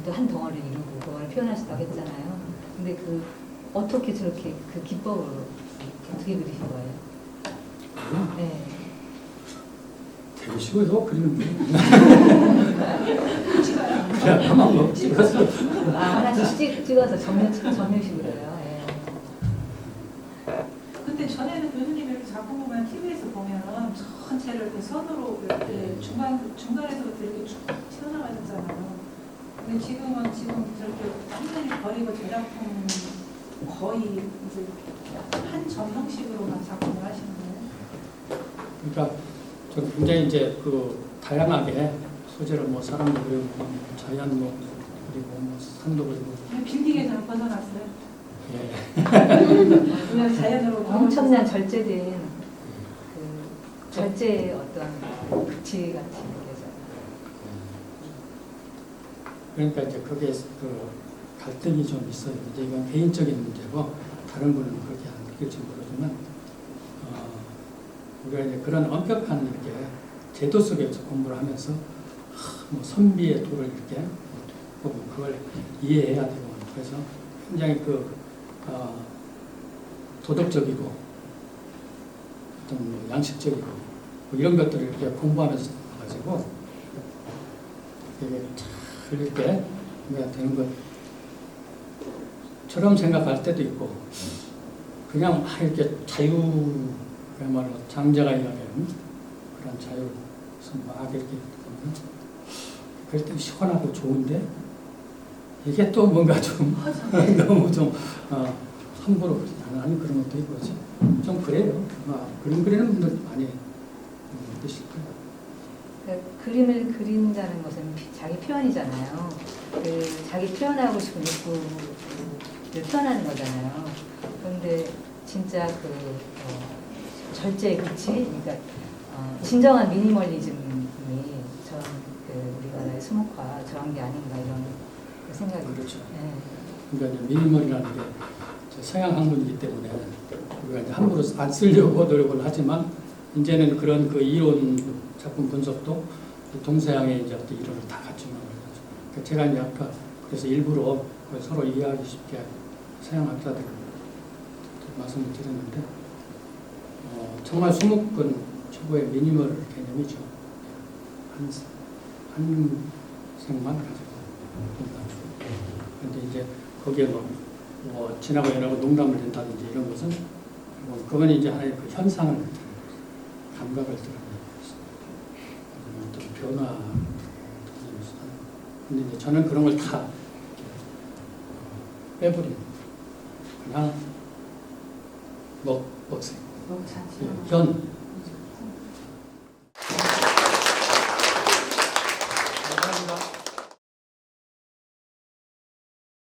Speaker 4: 또 한 덩어리를 이루고 그걸 표현할 수 있다고 했잖아요. 근데 그 어떻게 저렇게 그 기법으로 어떻게 그리신 거예요? 네.
Speaker 2: 되게 쉬워요. 그리는 게. 그냥 가만 뭐 찍었어.
Speaker 4: 하나씩 찍어서 점묘식으로요. 예.
Speaker 3: 근데 전에는 교수님 이렇게 작품 보면 TV에서 보면 전체를 이렇게 선으로 이렇게 중간에서부터 이렇게 쭉 튀어나가셨잖아요. 근데 지금은 저렇게 완전히 버리고 제작품 거의 이제 한 점 형식으로만 작품을 하시는 거예요.
Speaker 2: 그러니까 저 굉장히 이제 그 다양하게 소재를 뭐 사람도 그리고 자연 뭐 그리고 뭐 산도 그리고
Speaker 3: 빌딩에서는 벗어났어요.
Speaker 2: 예.
Speaker 3: 그냥 자연으로
Speaker 4: 엄청난 절제된 그 절제의 어떤 극치 같은 게죠.
Speaker 2: 그러니까 이제 거기에 그 갈등이 좀 있어요. 이제 이건 개인적인 문제고 다른 분은 그렇게 안 느낄지 모르지만 우리가 이제 그런 엄격한 이렇게 제도 속에서 공부를 하면서 뭐 선비의 도를 이렇게 보고 그걸 이해해야 되고 그래서 굉장히 도덕적이고 어떤 뭐 양식적이고 뭐 이런 것들을 이렇게 공부하면서 가지고 이게 이렇게 되는 것처럼 생각할 때도 있고 그냥 이렇게 그야말로 장자가 이야기하는 그런 자유를 막 이렇게 보면 그럴 때 시원하고 좋은데 이게 또 뭔가 좀 너무 좀 함부로 그러지 않는 그런 것도 있고 좀 그래요. 그림 그리는 분들 많이 느끼실 거예요.
Speaker 4: 그러니까 그림을 그린다는 것은 자기 표현이잖아요. 그 자기 표현하고 싶은 욕구를 표현하는 거잖아요. 그런데 진짜 절제의 극치, 그러니까 진정한 미니멀리즘이 저런 우리나라의 수목화 저런 게 아닌가 이런 생각이
Speaker 2: 그렇죠.
Speaker 4: 네.
Speaker 2: 그러니까 이제 미니멀이라는 게 서양 학문이기 때문에 우리가 이제 함부로 안 쓰려고 노력을 하지만 이제는 그런 그 이론 작품 분석도 동서양의 이제 어떤 이론을 다 갖추는 거죠. 그러니까 제가 이제 아까 그래서 일부러 서로 이해하기 쉽게 서양 학자들 말씀을 드렸는데 정말 수목은 최고의 미니멀 개념이죠. 한 생만 가지고 그런데 이제 거기에 뭐 지나고 연하고 농담을 낸다든지 이런 것은 그건 이제 하나의 그 현상을 감각을 드러내는 어떤 변화 근데 이제 저는 그런 걸 다 빼버리는 그냥 먹색 현